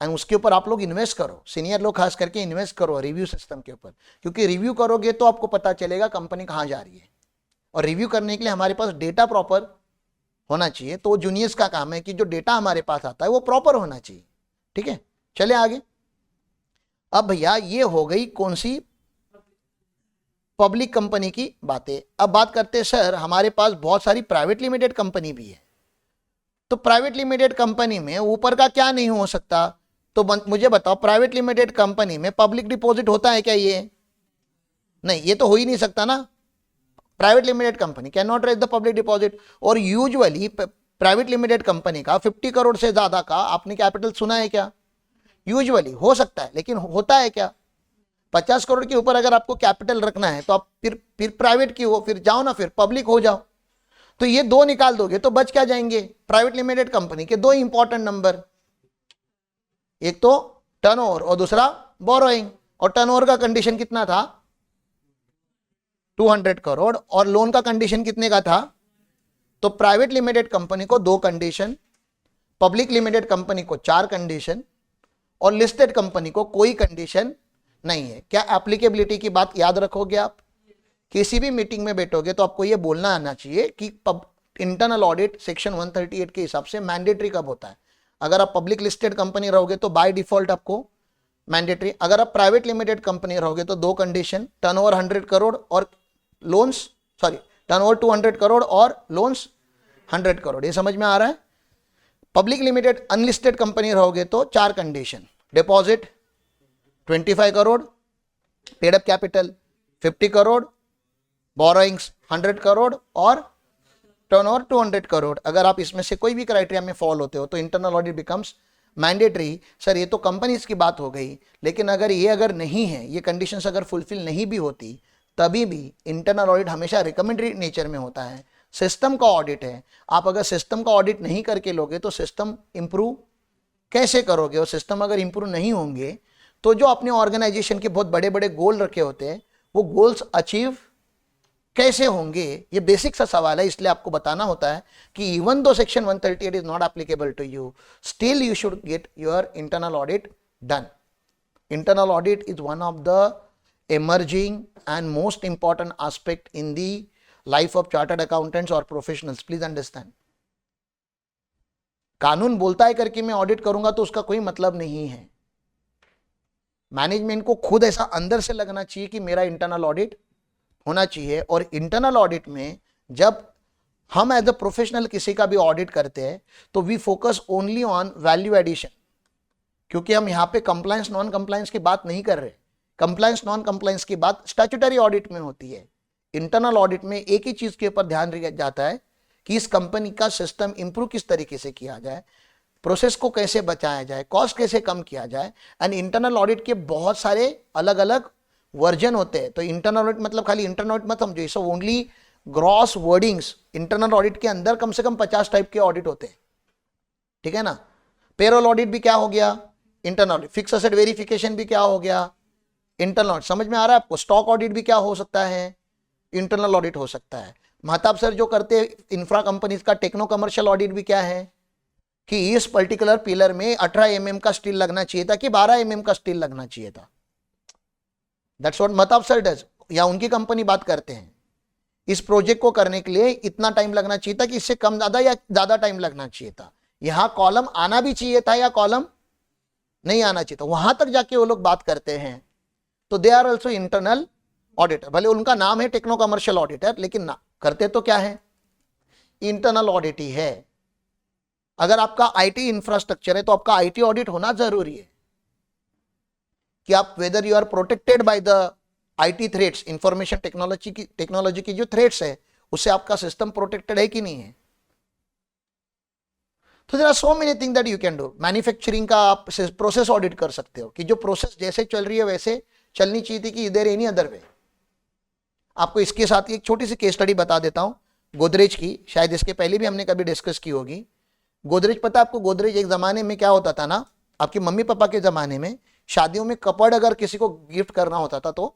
एंड उसके ऊपर आप लोग इन्वेस्ट करो, सीनियर लोग खास करके इन्वेस्ट करो रिव्यू सिस्टम के ऊपर, क्योंकि रिव्यू करोगे तो आपको पता चलेगा कंपनी कहाँ जा रही है। और रिव्यू करने के लिए हमारे पास डेटा प्रॉपर होना चाहिए, तो जूनियर्स का काम है कि जो डेटा हमारे पास आता है वो प्रॉपर होना चाहिए। ठीक है, चले आगे। अब भैया ये हो गई कौन सी? पब्लिक कंपनी की बातें। अब बात करते हैं सर हमारे पास बहुत सारी प्राइवेट लिमिटेड कंपनी भी है, तो प्राइवेट लिमिटेड कंपनी में ऊपर का क्या नहीं हो सकता? तो मुझे बताओ, प्राइवेट लिमिटेड कंपनी में पब्लिक डिपॉजिट होता है क्या? ये नहीं, ये तो हो ही नहीं सकता ना। Private limited company can not raise the public deposit. और यूजुअली प्राइवेट लिमिटेड कंपनी का 50 करोड़ से ज्यादा का आपने कैपिटल सुना है क्या? यूजुअली हो सकता है, लेकिन होता है क्या? 50 करोड़ के ऊपर अगर आपको कैपिटल रखना है तो आप फिर प्राइवेट की हो, फिर जाओ ना, फिर पब्लिक हो जाओ। तो ये दो निकाल दोगे तो बच क्या जाएंगे? प्राइवेट लिमिटेड कंपनी के दो इंपॉर्टेंट नंबर, एक तो टर्नओवर और दूसरा बोरोइंग। और टर्नओवर का कंडीशन कितना था? 200 करोड़ और लोन का कंडीशन कितने का था? तो प्राइवेट लिमिटेड कंपनी को 2 कंडीशन, पब्लिक लिमिटेड कंपनी को 4 कंडीशन और लिस्टेड कंपनी को कोई कंडीशन नहीं है। क्या एप्लीकेबिलिटी की बात याद रखोगे आप? किसी भी मीटिंग में बैठोगे तो आपको यह बोलना आना चाहिए कि इंटरनल ऑडिट सेक्शन 138 के हिसाब से मैंडेटरी कब होता है। अगर आप पब्लिक लिस्टेड कंपनी रहोगे तो बाय डिफॉल्ट आपको मैंडेटरी, अगर आप प्राइवेट लिमिटेड कंपनी रहोगे तो 2 कंडीशन, टर्नओवर 100 करोड़ और लोन्स टर्नओवर 200 करोड़ और लोन्स 100 करोड़। ये समझ में आ रहा है? पब्लिक लिमिटेड अनलिस्टेड कंपनी रहोगे तो 4 condition, deposit 25 crore, paid up capital 50 crore, borrowings 100 crore और टर्नओवर 200 करोड़। अगर आप इसमें से कोई भी क्राइटेरिया में फॉल होते हो तो internal audit becomes mandatory. Sir ये तो कंपनीज की बात हो गई, लेकिन अगर नहीं है, ये कंडीशंस अगर फुलफिल नहीं भी होती तभी भी इंटरनल ऑडिट हमेशा रिकमेंडरी नेचर में होता है। सिस्टम का ऑडिट है, आप अगर सिस्टम का ऑडिट नहीं करके लोगे तो सिस्टम इंप्रूव कैसे करोगे? और सिस्टम अगर इंप्रूव नहीं होंगे तो जो अपने ऑर्गेनाइजेशन के बहुत बड़े बड़े गोल रखे होते हैं वो गोल्स अचीव कैसे होंगे? ये बेसिक सा सवाल है। इसलिए आपको बताना होता है कि even though section 138 is not applicable to you, still you should get your internal audit done. Internal audit is one of the emerging and most important aspect in the life of chartered accountants or professionals. Please understand. कानून बोलता है करके मैं audit करूंगा तो उसका कोई मतलब नहीं है. मैनेजमेंट को खुद ऐसा अंदर से लगना चाहिए कि मेरा इंटरनल ऑडिट होना चाहिए. और इंटरनल ऑडिट में जब हम एज अ प्रोफेशनल किसी का भी ऑडिट करते हैं तो we focus only on value addition, क्योंकि हम यहाँ पे कंप्लायंस नॉन कंप्लायंस की बात नहीं कर रहे. कंप्लायंस नॉन कंप्लायंस की बात स्टैट्यूटरी ऑडिट में होती है. इंटरनल ऑडिट में एक ही चीज के ऊपर ध्यान दिया जाता है कि इस कंपनी का सिस्टम इंप्रूव किस तरीके से किया जाए, प्रोसेस को कैसे बचाया जाए, कॉस्ट कैसे कम किया जाए. एंड इंटरनल ऑडिट के बहुत सारे अलग अलग वर्जन होते हैं. तो इंटरनल ऑडिट मतलब खाली इंटरनल ऑडिट मत समझो, so only gross wordings. Internal audit के अंदर कम से कम 50 टाइप के ऑडिट होते हैं, ठीक है ना. पेरोल ऑडिट भी क्या हो गया, internal audit. Fix asset verification भी क्या हो गया, इंटरनल ऑडिट. समझ में आ रहा है आपको. स्टॉक ऑडिट भी क्या हो सकता है, इंटरनल ऑडिट हो सकता है. महताब सर जो करते हैं इंफ्रा कंपनीज का टेक्नो कमर्शियल ऑडिट भी क्या है कि इस पर्टिकुलर पिलर में 18 mm का स्टील लगना चाहिए था कि 12 mm का स्टील लगना चाहिए था. That's what Mahtab sir does. या उनकी कंपनी बात करते हैं इस प्रोजेक्ट को करने के लिए इतना टाइम लगना चाहिए था कि इससे कम ज्यादा या ज्यादा टाइम लगना चाहिए था. यहां कॉलम आना भी चाहिए था या कॉलम नहीं आना चाहिए था, वहां तक जाके वो लोग बात करते हैं. तो they are also internal auditor. भले उनका नाम है टेक्नो कमर्शियल ऑडिटर, लेकिन ना करते तो क्या है, इंटरनल ऑडिट ही है. अगर आपका आईटी इंफ्रास्ट्रक्चर है तो आपका आईटी ऑडिट होना जरूरी है कि आप whether you are protected by the IT threats, information technology की जो थ्रेट्स है उससे आपका सिस्टम प्रोटेक्टेड है कि नहीं है. तो there are so many thing that you can do. Manufacturing का आप प्रोसेस ऑडिट कर सकते हो कि जो प्रोसेस जैसे चल रही है वैसे चलनी चाहिए थी कि इधर एनी अदर वे. आपको इसके साथ ही एक छोटी सी केस स्टडी बता देता हूं गोदरेज की. शायद इसके पहले भी हमने कभी डिस्कस की होगी. गोदरेज पता है आपको. गोदरेज एक जमाने में क्या होता था ना, आपके मम्मी पापा के जमाने में शादियों में कपड़ अगर किसी को गिफ्ट करना होता था तो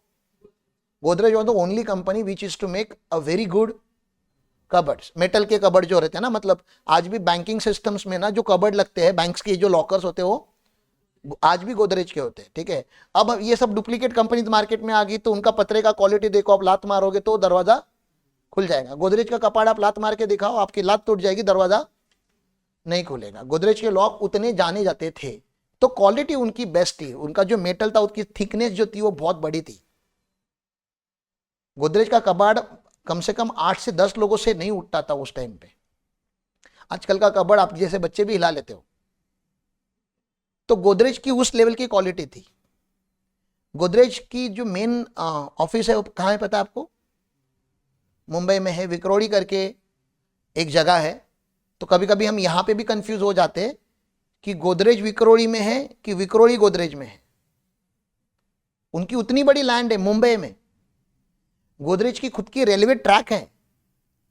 Godrej was the only company which is to make a very good cupboards. Metal के कबर्ड जो रहते हैं ना, मतलब आज भी बैंकिंग सिस्टम्स में ना जो कबर्ड लगते हैं, बैंक्स के जो लॉकर्स होते हैं वो आज भी गोदरेज के होते हैं, ठीक है. अब ये सब डुप्लीकेट कंपनीज मार्केट में आ गई तो उनका पत्रे का क्वालिटी देखो, आप लात मारोगे तो दरवाजा खुल जाएगा. गोदरेज का कपाड़ आप लात मार के दिखाओ, आपकी लात टूट जाएगी, दरवाजा नहीं खुलेगा. गोदरेज के लॉक उतने जाने जाते थे तो क्वालिटी उनकी बेस्ट थी. उनका जो मेटल था उसकी थिकनेस जो थी वो बहुत बड़ी थी. गोदरेज का कबाड़ कम से कम 8 से 10 लोगों से नहीं उठता था उस टाइम पे. आजकल का कबाड़ आप जैसे बच्चे भी हिला लेते हो. तो गोदरेज की उस लेवल की क्वालिटी थी. गोदरेज की जो मेन ऑफिस है वो कहाँ है पता है आपको, मुंबई में है. विक्रोड़ी करके एक जगह है. तो कभी कभी हम यहां पे भी कंफ्यूज हो जाते हैं कि गोदरेज विक्रोड़ी में है कि विक्रोड़ी गोदरेज में है. उनकी उतनी बड़ी लैंड है मुंबई में. गोदरेज की खुद की रेलवे ट्रैक है.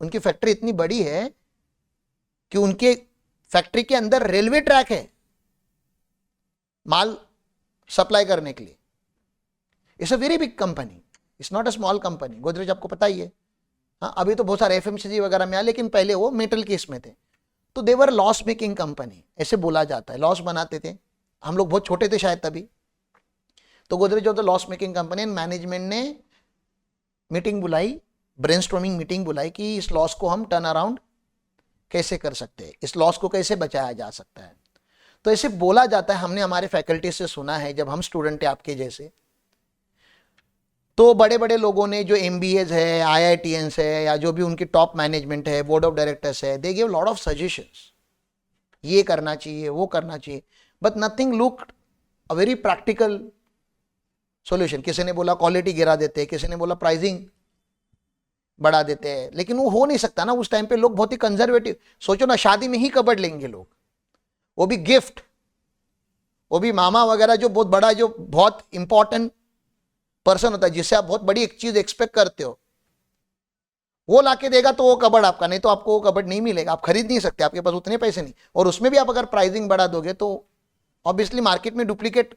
उनकी फैक्ट्री इतनी बड़ी है कि उनके फैक्ट्री के अंदर रेलवे ट्रैक है माल सप्लाई करने के लिए. It's a very big company. It's not a small company. Godrej आपको पता ही है, हाँ अभी तो बहुत सारे एफएमसीजी वगैरह में आए, लेकिन पहले वो मेटल केस में थे। तो देवर लॉस मेकिंग कंपनी, ऐसे बोला जाता है, लॉस बनाते थे। हम लोग बहुत छोटे थे शायद तभी। तो Godrej of the loss making company, management ने मीटिंग बुलाई, ब्रेनस्टॉर्मिंग मीटिंग बुलाई कि इस लॉस को हम टर्न अराउंड कैसे कर सकते हैं, इस लॉस को कैसे बचाया जा सकता है। तो ऐसे बोला जाता है, हमने हमारे फैकल्टी से सुना है जब हम स्टूडेंट थे आपके जैसे। तो बड़े बड़े लोगों ने जो एमबीएज है, आईआईटीएंस है, या जो भी उनकी टॉप मैनेजमेंट है, बोर्ड ऑफ डायरेक्टर्स है, they give lot of suggestions, ये करना चाहिए, वो करना चाहिए, but nothing looked a very practical solution. किसी ने बोला क्वालिटी गिरा देते हैं, किसी ने बोला प्राइसिंग बढ़ा देते हैं, लेकिन वो हो नहीं सकता ना। उस टाइम पे लोग बहुत ही कंजर्वेटिव, सोचो ना शादी में ही कबर्ड लेंगे लोग, वो भी गिफ्ट, वो भी मामा वगैरह, जो बहुत बड़ा, जो बहुत इंपॉर्टेंट पर्सन होता है, जिससे आप बहुत बड़ी एक चीज एक्सपेक्ट करते हो, वो लाके देगा तो वो कबर्ड आपका, नहीं तो आपको वो कबर्ड नहीं मिलेगा, आप खरीद नहीं सकते, आपके पास उतने पैसे नहीं। और उसमें भी आप अगर प्राइसिंग बढ़ा दोगे तो ऑब्वियसली मार्केट में डुप्लीकेट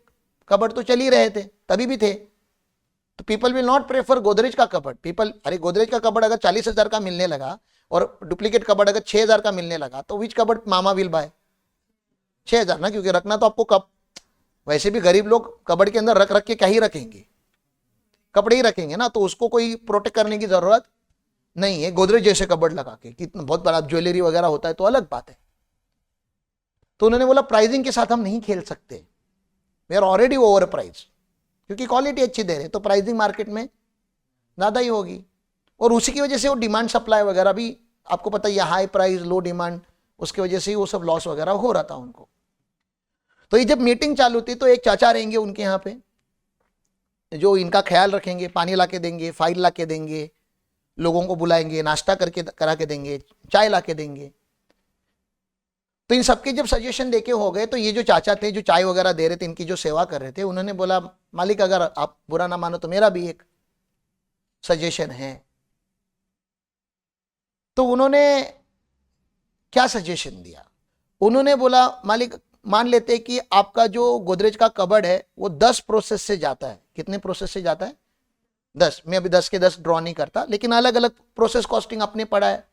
कबर्ड तो चल ही रहे थे, तभी भी थे। तो people will not prefer Godrej का कबर्ड। पीपल, अरे गोदरेज का कबर्ड अगर 40,000 का मिलने लगा और डुप्लीकेट कबर्ड अगर 6,000 का मिलने लगा, तो विच कबर्ड मामा विल बाय? 6,000 ना, क्योंकि रखना तो आपको कब, वैसे भी गरीब लोग कबर्ड के अंदर रख रख के क्या ही रखेंगे, कपड़े ही रखेंगे ना, तो उसको कोई प्रोटेक्ट करने की जरूरत नहीं है। गोदरेज जैसे कबर्ड लगा के, कितना बहुत बड़ा ज्वेलरी वगैरह होता है तो अलग बात है। तो उन्होंने बोला प्राइसिंग के साथ हम नहीं खेल सकते, we are already over price, क्योंकि क्वालिटी अच्छी दे रहे तो प्राइसिंग मार्केट में ज़्यादा ही होगी। और उसी की वजह से वो डिमांड सप्लाई वगैरह भी आपको पता ही है, हाई प्राइस लो डिमांड, उसकी वजह से ही वो सब लॉस वगैरह हो रहा था उनको। तो ये जब मीटिंग चालू थी तो एक चाचा रहेंगे उनके यहाँ पे, जो इनका ख्याल रखेंगे, पानी ला के देंगे, फाइल ला के देंगे, लोगों को बुलाएंगे, नाश्ता करके करा के देंगे, चाय ला के देंगे। तो इन सबके जब सजेशन देके हो गए, तो ये जो चाचा थे जो चाय वगैरह दे रहे थे, इनकी जो सेवा कर रहे थे, उन्होंने बोला मालिक अगर आप बुरा ना मानो तो मेरा भी एक सजेशन है। तो उन्होंने क्या सजेशन दिया? उन्होंने बोला मालिक मान लेते हैं कि आपका जो गोदरेज का कबर्ड है वो 10 प्रोसेस से जाता है। कितने प्रोसेस से जाता है? 10। मैं अभी 10 के 10 ड्रॉ नहीं करता, लेकिन अलग अलग प्रोसेस कॉस्टिंग आपने पढ़ा है,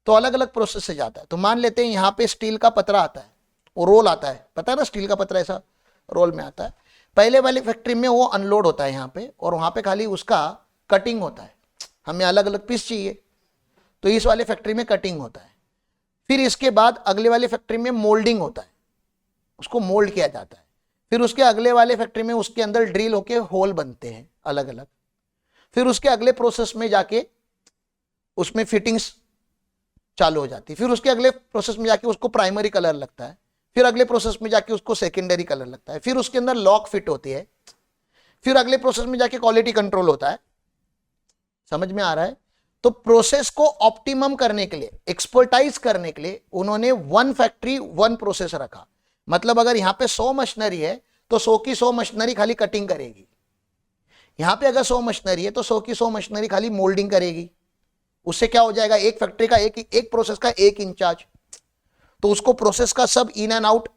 तो अलग अलग प्रोसेस से जाता है। तो मान लेते हैं यहाँ पे स्टील का पतरा आता है, वो रोल आता है, पता है ना, स्टील का पतरा ऐसा रोल में आता है। पहले वाली फैक्ट्री में वो अनलोड होता है यहाँ पे, और वहाँ पे खाली उसका कटिंग होता है, हमें अलग अलग पीस चाहिए, तो इस वाले फैक्ट्री में कटिंग होता है। फिर इसके बाद अगले वाले फैक्ट्री में मोल्डिंग होता है, उसको मोल्ड किया जाता है। फिर उसके अगले वाले फैक्ट्री में उसके अंदर ड्रिल होके होल बनते हैं अलग अलग। फिर उसके अगले प्रोसेस में जाके उसमें फिटिंग्स चालू हो जाती है। फिर उसके अगले प्रोसेस में जाके उसको प्राइमरी कलर लगता है। फिर अगले प्रोसेस में जाके उसको सेकेंडरी कलर लगता है। फिर उसके अंदर लॉक फिट होती है। फिर अगले प्रोसेस में जाके क्वालिटी कंट्रोल होता है। समझ में आ रहा है? तो प्रोसेस को ऑप्टिमम करने के लिए, एक्सपर्टाइज करने के लिए उन्होंने 1 फैक्ट्री 1 प्रोसेस रखा। मतलब अगर यहां पे 100 मशीनरी है तो 100 की 100 मशीनरी खाली कटिंग करेगी। यहां पे अगर 100 मशीनरी है तो 100 की 100 मशीनरी खाली मोल्डिंग करेगी। उससे क्या हो जाएगा, एक फैक्ट्री का एक प्रोसेस का एक इंचार्ज, तो उसको प्रोसेस का सब इन एंड आउट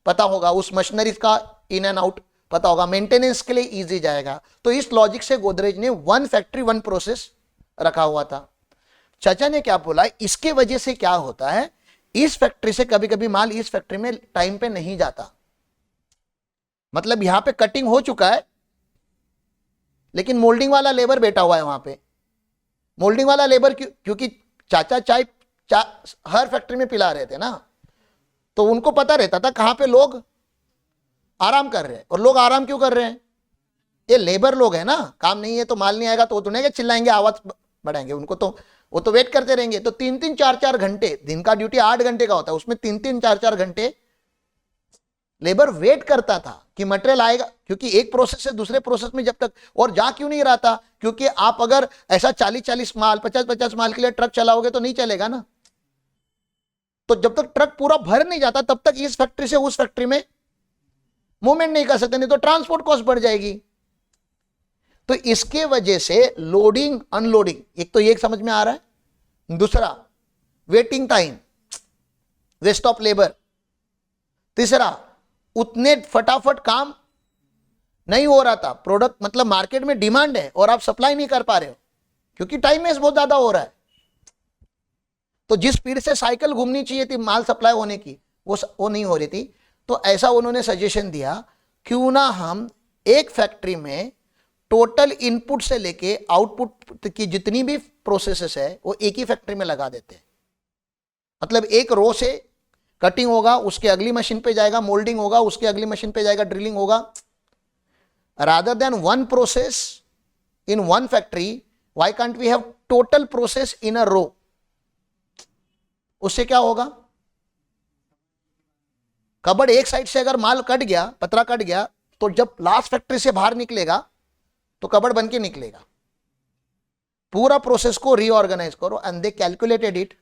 पता होगा, उस मशीनरी का इन एंड आउट पता होगा, मेंटेनेंस के लिए इजी जाएगा। तो इस लॉजिक से गोदरेज ने 1 फैक्ट्री 1 प्रोसेस रखा हुआ था। चाचा ने क्या बोला, इसके वजह से क्या होता है, इस फैक्ट्री से कभी कभी माल इस फैक्ट्री में टाइम पे नहीं जाता। मतलब यहां पे कटिंग हो चुका है, लेकिन मोल्डिंग वाला लेबर बैठा हुआ है वहां पे। मोल्डिंग वाला लेबर क्योंकि चाचा चाय हर फैक्ट्री में पिला रहे थे ना, तो उनको पता रहता था कहां पे लोग आराम कर रहे हैं। और लोग आराम क्यों कर रहे हैं, ये लेबर लोग है ना, काम नहीं है तो माल नहीं आएगा तो वो तो चिल्लाएंगे, आवाज बढ़ाएंगे, उनको तो वो तो वेट करते रहेंगे। तो 3-3 4-4 घंटे, दिन का ड्यूटी 8 घंटे का होता है, उसमें 3-3 4-4 घंटे लेबर वेट करता था कि मटेरियल आएगा। क्योंकि एक प्रोसेस से दूसरे प्रोसेस में जब तक, और जा क्यों नहीं रहा था, क्योंकि आप अगर ऐसा 40-40 माल 50-50 माल के लिए ट्रक चलाओगे तो नहीं चलेगा ना। तो जब तक ट्रक पूरा भर नहीं जाता तब तक इस फैक्ट्री से उस फैक्ट्री में मूवमेंट नहीं कर सकते, नहीं तो ट्रांसपोर्ट कॉस्ट बढ़ जाएगी। तो इसके वजह से लोडिंग अनलोडिंग, एक तो ये समझ में आ रहा है, दूसरा waiting time, waste of labour, तीसरा उतने फटाफट काम नहीं हो रहा था, प्रोडक्ट मतलब मार्केट में डिमांड है और आप सप्लाई नहीं कर पा रहे हो क्योंकि टाइम वेस्ट बहुत ज्यादा हो रहा है। तो जिस स्पीड से साइकिल घूमनी चाहिए थी माल सप्लाई होने की, वो नहीं हो रही थी। तो ऐसा उन्होंने सजेशन दिया, क्यों ना हम एक फैक्ट्री में टोटल इनपुट से लेके आउटपुट की जितनी भी प्रोसेसेस है वो एक ही फैक्ट्री में लगा देते हैं। मतलब एक रो से कटिंग होगा, उसके अगली मशीन पे जाएगा, मोल्डिंग होगा, उसके अगली मशीन पे जाएगा, ड्रिलिंग होगा। Rather than one process in one factory, why can't we have total process in a row? उससे क्या होगा, कबड़ एक साइड से अगर माल कट गया, पतरा कट गया, तो जब लास्ट फैक्ट्री से बाहर निकलेगा तो कबड़ बन के निकलेगा। पूरा प्रोसेस को रीऑर्गेनाइज करो एंड दे कैलकुलेटेड इट।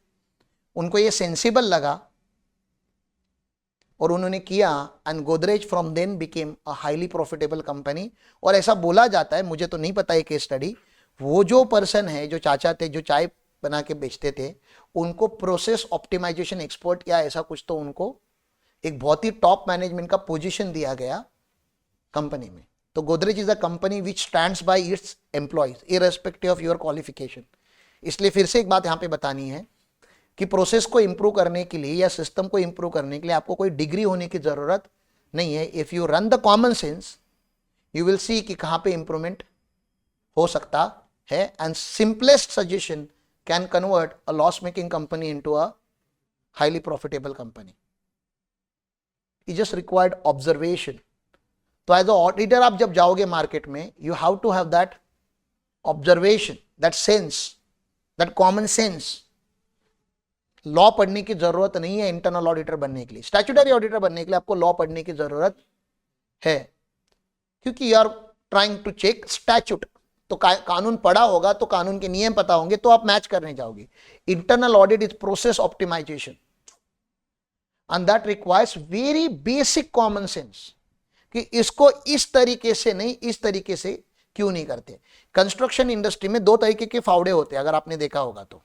उनको ये सेंसिबल लगा और उन्होंने किया and Godrej from then became a highly profitable company. और ऐसा बोला जाता है, मुझे तो नहीं पता ये केस स्टडी, वो जो पर्सन है, जो चाचा थे, जो चाय बना के बेचते थे, उनको प्रोसेस ऑप्टिमाइजेशन एक्सपर्ट या ऐसा कुछ, तो उनको एक बहुत ही टॉप मैनेजमेंट का पोजीशन दिया गया कंपनी में। तो Godrej is a company which stands by it's employees irrespective of your qualification. इसलिए फिर से एक बात यहां पे बतानी है कि प्रोसेस को इंप्रूव करने के लिए या सिस्टम को इंप्रूव करने के लिए आपको कोई डिग्री होने की जरूरत नहीं है। If you run the common sense you will see कि कहां पे इंप्रूवमेंट हो सकता है। And simplest suggestion can convert a loss making company into a highly profitable company. It just required observation. तो एज अ ऑडिटर आप जब जाओगे मार्केट में, you have to have that observation, that sense, that common sense. Law पढ़ने की जरूरत नहीं है इंटरनल ऑडिटर बनने के लिए। स्टैट्यूटरी ऑडिटर बनने के लिए आपको लॉ पढ़ने की जरूरत है, क्योंकि you are trying to check statute. तो कानून पढ़ा होगा तो कानून के नियम पता होंगे तो आप मैच करने जाओगे। Internal audit is process optimisation and that requires very basic common sense कि इसको इस तरीके से नहीं, इस तरीके से क्यों नहीं करते। कंस्ट्रक्शन इंडस्ट्री में दो तरीके के फावड़े होते हैं, अगर आपने देखा होगा तो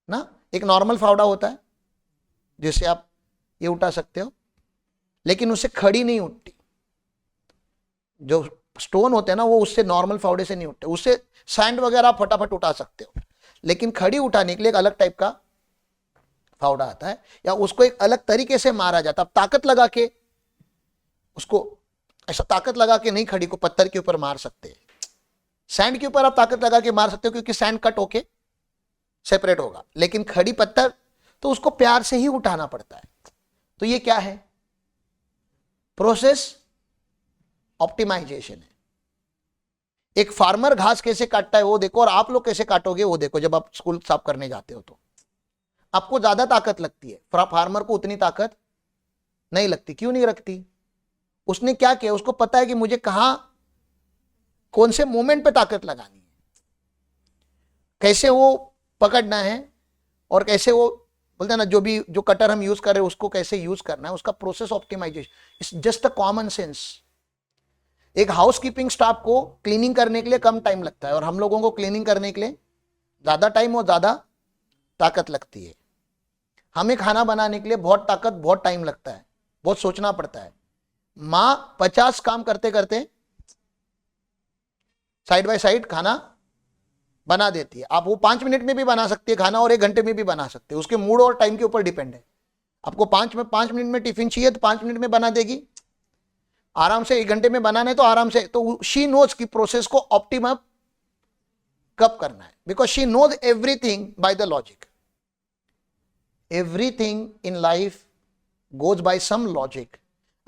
ना। एक नॉर्मल फावड़ा होता है जिससे आप ये उठा सकते हो, लेकिन उससे खड़ी नहीं उठती। जो स्टोन होते हैं ना, वो उससे नॉर्मल फावड़े से नहीं उठते। उससे सैंड वगैरह आप फटाफट उठा सकते हो, लेकिन खड़ी उठाने के लिए एक अलग टाइप का फावड़ा आता है, या उसको एक अलग तरीके से मारा जाता है। ताकत लगा के उसको, ऐसा ताकत लगा के नहीं खड़ी को पत्थर के ऊपर मार सकते। सैंड के ऊपर आप ताकत लगा के मार सकते हो क्योंकि सैंड कट होके सेपरेट होगा, लेकिन खड़ी पत्थर तो उसको प्यार से ही उठाना पड़ता है। तो ये क्या है, प्रोसेस ऑप्टिमाइजेशन है। एक फार्मर घास कैसे काटता है वो देखो, और आप लोग कैसे काटोगे वो देखो। जब आप स्कूल साफ करने जाते हो तो आपको ज्यादा ताकत लगती है, फार्मर को उतनी ताकत नहीं लगती। क्यों नहीं लगती? उसने क्या किया, उसको पता है कि मुझे कहां कौन से मोमेंट पे ताकत लगानी है, कैसे वो पकड़ना है, और कैसे वो बोलते हैं ना, जो कटर हम यूज कर रहे हैं उसको कैसे यूज करना है, उसका process optimisation it's just a common sense. एक हाउसकीपिंग स्टाफ को क्लीनिंग करने के लिए कम टाइम लगता है, और हम लोगों को क्लीनिंग करने के लिए ज्यादा टाइम और ज्यादा ताकत लगती है। हमें खाना बनाने के लिए बहुत ताकत, बहुत टाइम लगता है, बहुत सोचना पड़ता है। मां 50 काम करते करते साइड बाय साइड खाना बना देती है। आप वो 5 मिनट में भी बना सकती है खाना, और 1 घंटे में भी बना सकते हैं। उसके मूड और टाइम के ऊपर डिपेंड है। आपको 5 मिनट में टिफिन चाहिए तो 5 मिनट में बना देगी, आराम से 1 घंटे में बनाना है तो आराम से। तो शी नोज की प्रोसेस को ऑप्टिमम कब करना है, because she knows everything by the logic. Everything in life goes by some logic.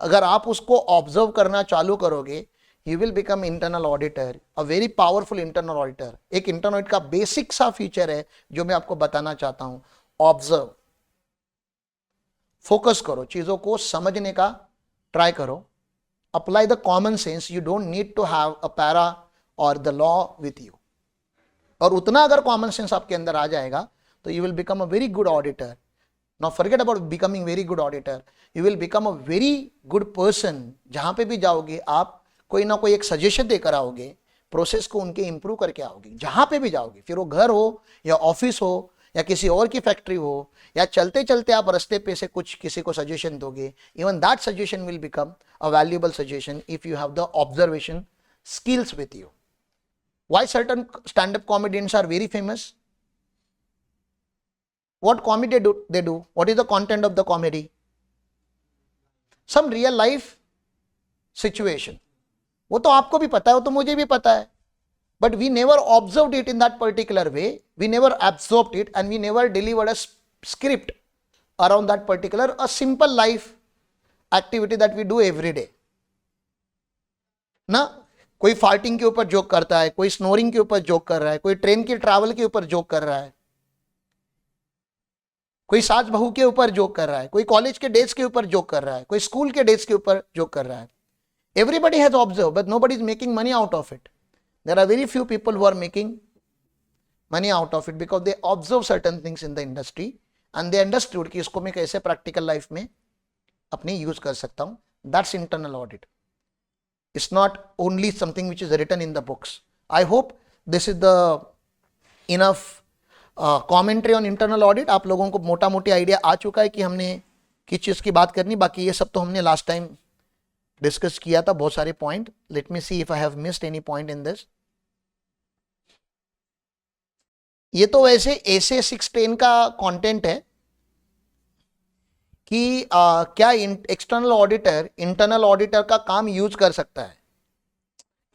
अगर आप उसको ऑब्जर्व करना चालू करोगे, you will become internal auditor, a very powerful internal auditor। एक इंटरनल ऑडिट का बेसिक सा फीचर है जो मैं आपको बताना चाहता हूं, ऑब्जर्व। फोकस करो, चीजों को समझने का ट्राई करो, apply the common sense. You don't need to have a para or the law with you. और उतना अगर कॉमन सेंस आपके अंदर आ जाएगा तो you will become a very good auditor. Now forget about becoming very good auditor, you will become a very good person। जहां पे भी जाओगे आप कोई ना कोई एक सजेशन देकर आओगे, प्रोसेस को उनके इंप्रूव करके आओगे। जहां पे भी जाओगे, फिर वो घर हो या ऑफिस हो या किसी और की फैक्ट्री हो, या चलते चलते आप रास्ते पे से कुछ किसी को सजेशन दोगे, even that suggestion will become a valuable suggestion if you have the observation skills with you. Why certain stand-up comedians are very famous? What comedy do they do? What is the content of the comedy? Some real life situation. वो तो आपको भी पता है, वो तो मुझे भी पता है, but we never observed it in that particular way. We never absorbed it and we never delivered a script around that particular, a simple life activity that we do every day. ना कोई farting के ऊपर joke करता है, कोई snoring के ऊपर joke कर रहा है, कोई ट्रेन की ट्रैवल के ऊपर जोक कर रहा है, कोई सास बहू के ऊपर जोक कर रहा है, कोई कॉलेज के डेज के ऊपर जोक कर रहा है, कोई स्कूल के डेज के ऊपर जोक कर रहा है. Everybody has observed, but nobody is making money out of it. There are very few people who are making money out of it because they observe certain things in the industry and they understood कि इसको मैं कैसे practical life में अपनी use कर सकता हूँ. That's internal audit. It's not only something which is written in the books. I hope this is the enough commentary on internal audit. आप लोगों को मोटा मोटी आइडिया आ चुका है कि हमने किस चीज़ की बात करनी. बाकी ये सब तो हमने लास्ट टाइम डिस्कस किया था, बहुत सारे point. Let me see if I have missed any point in this. ये तो वैसे ऐसे 610 का कंटेंट है कि क्या एक्सटर्नल ऑडिटर इंटरनल ऑडिटर का काम यूज कर सकता है,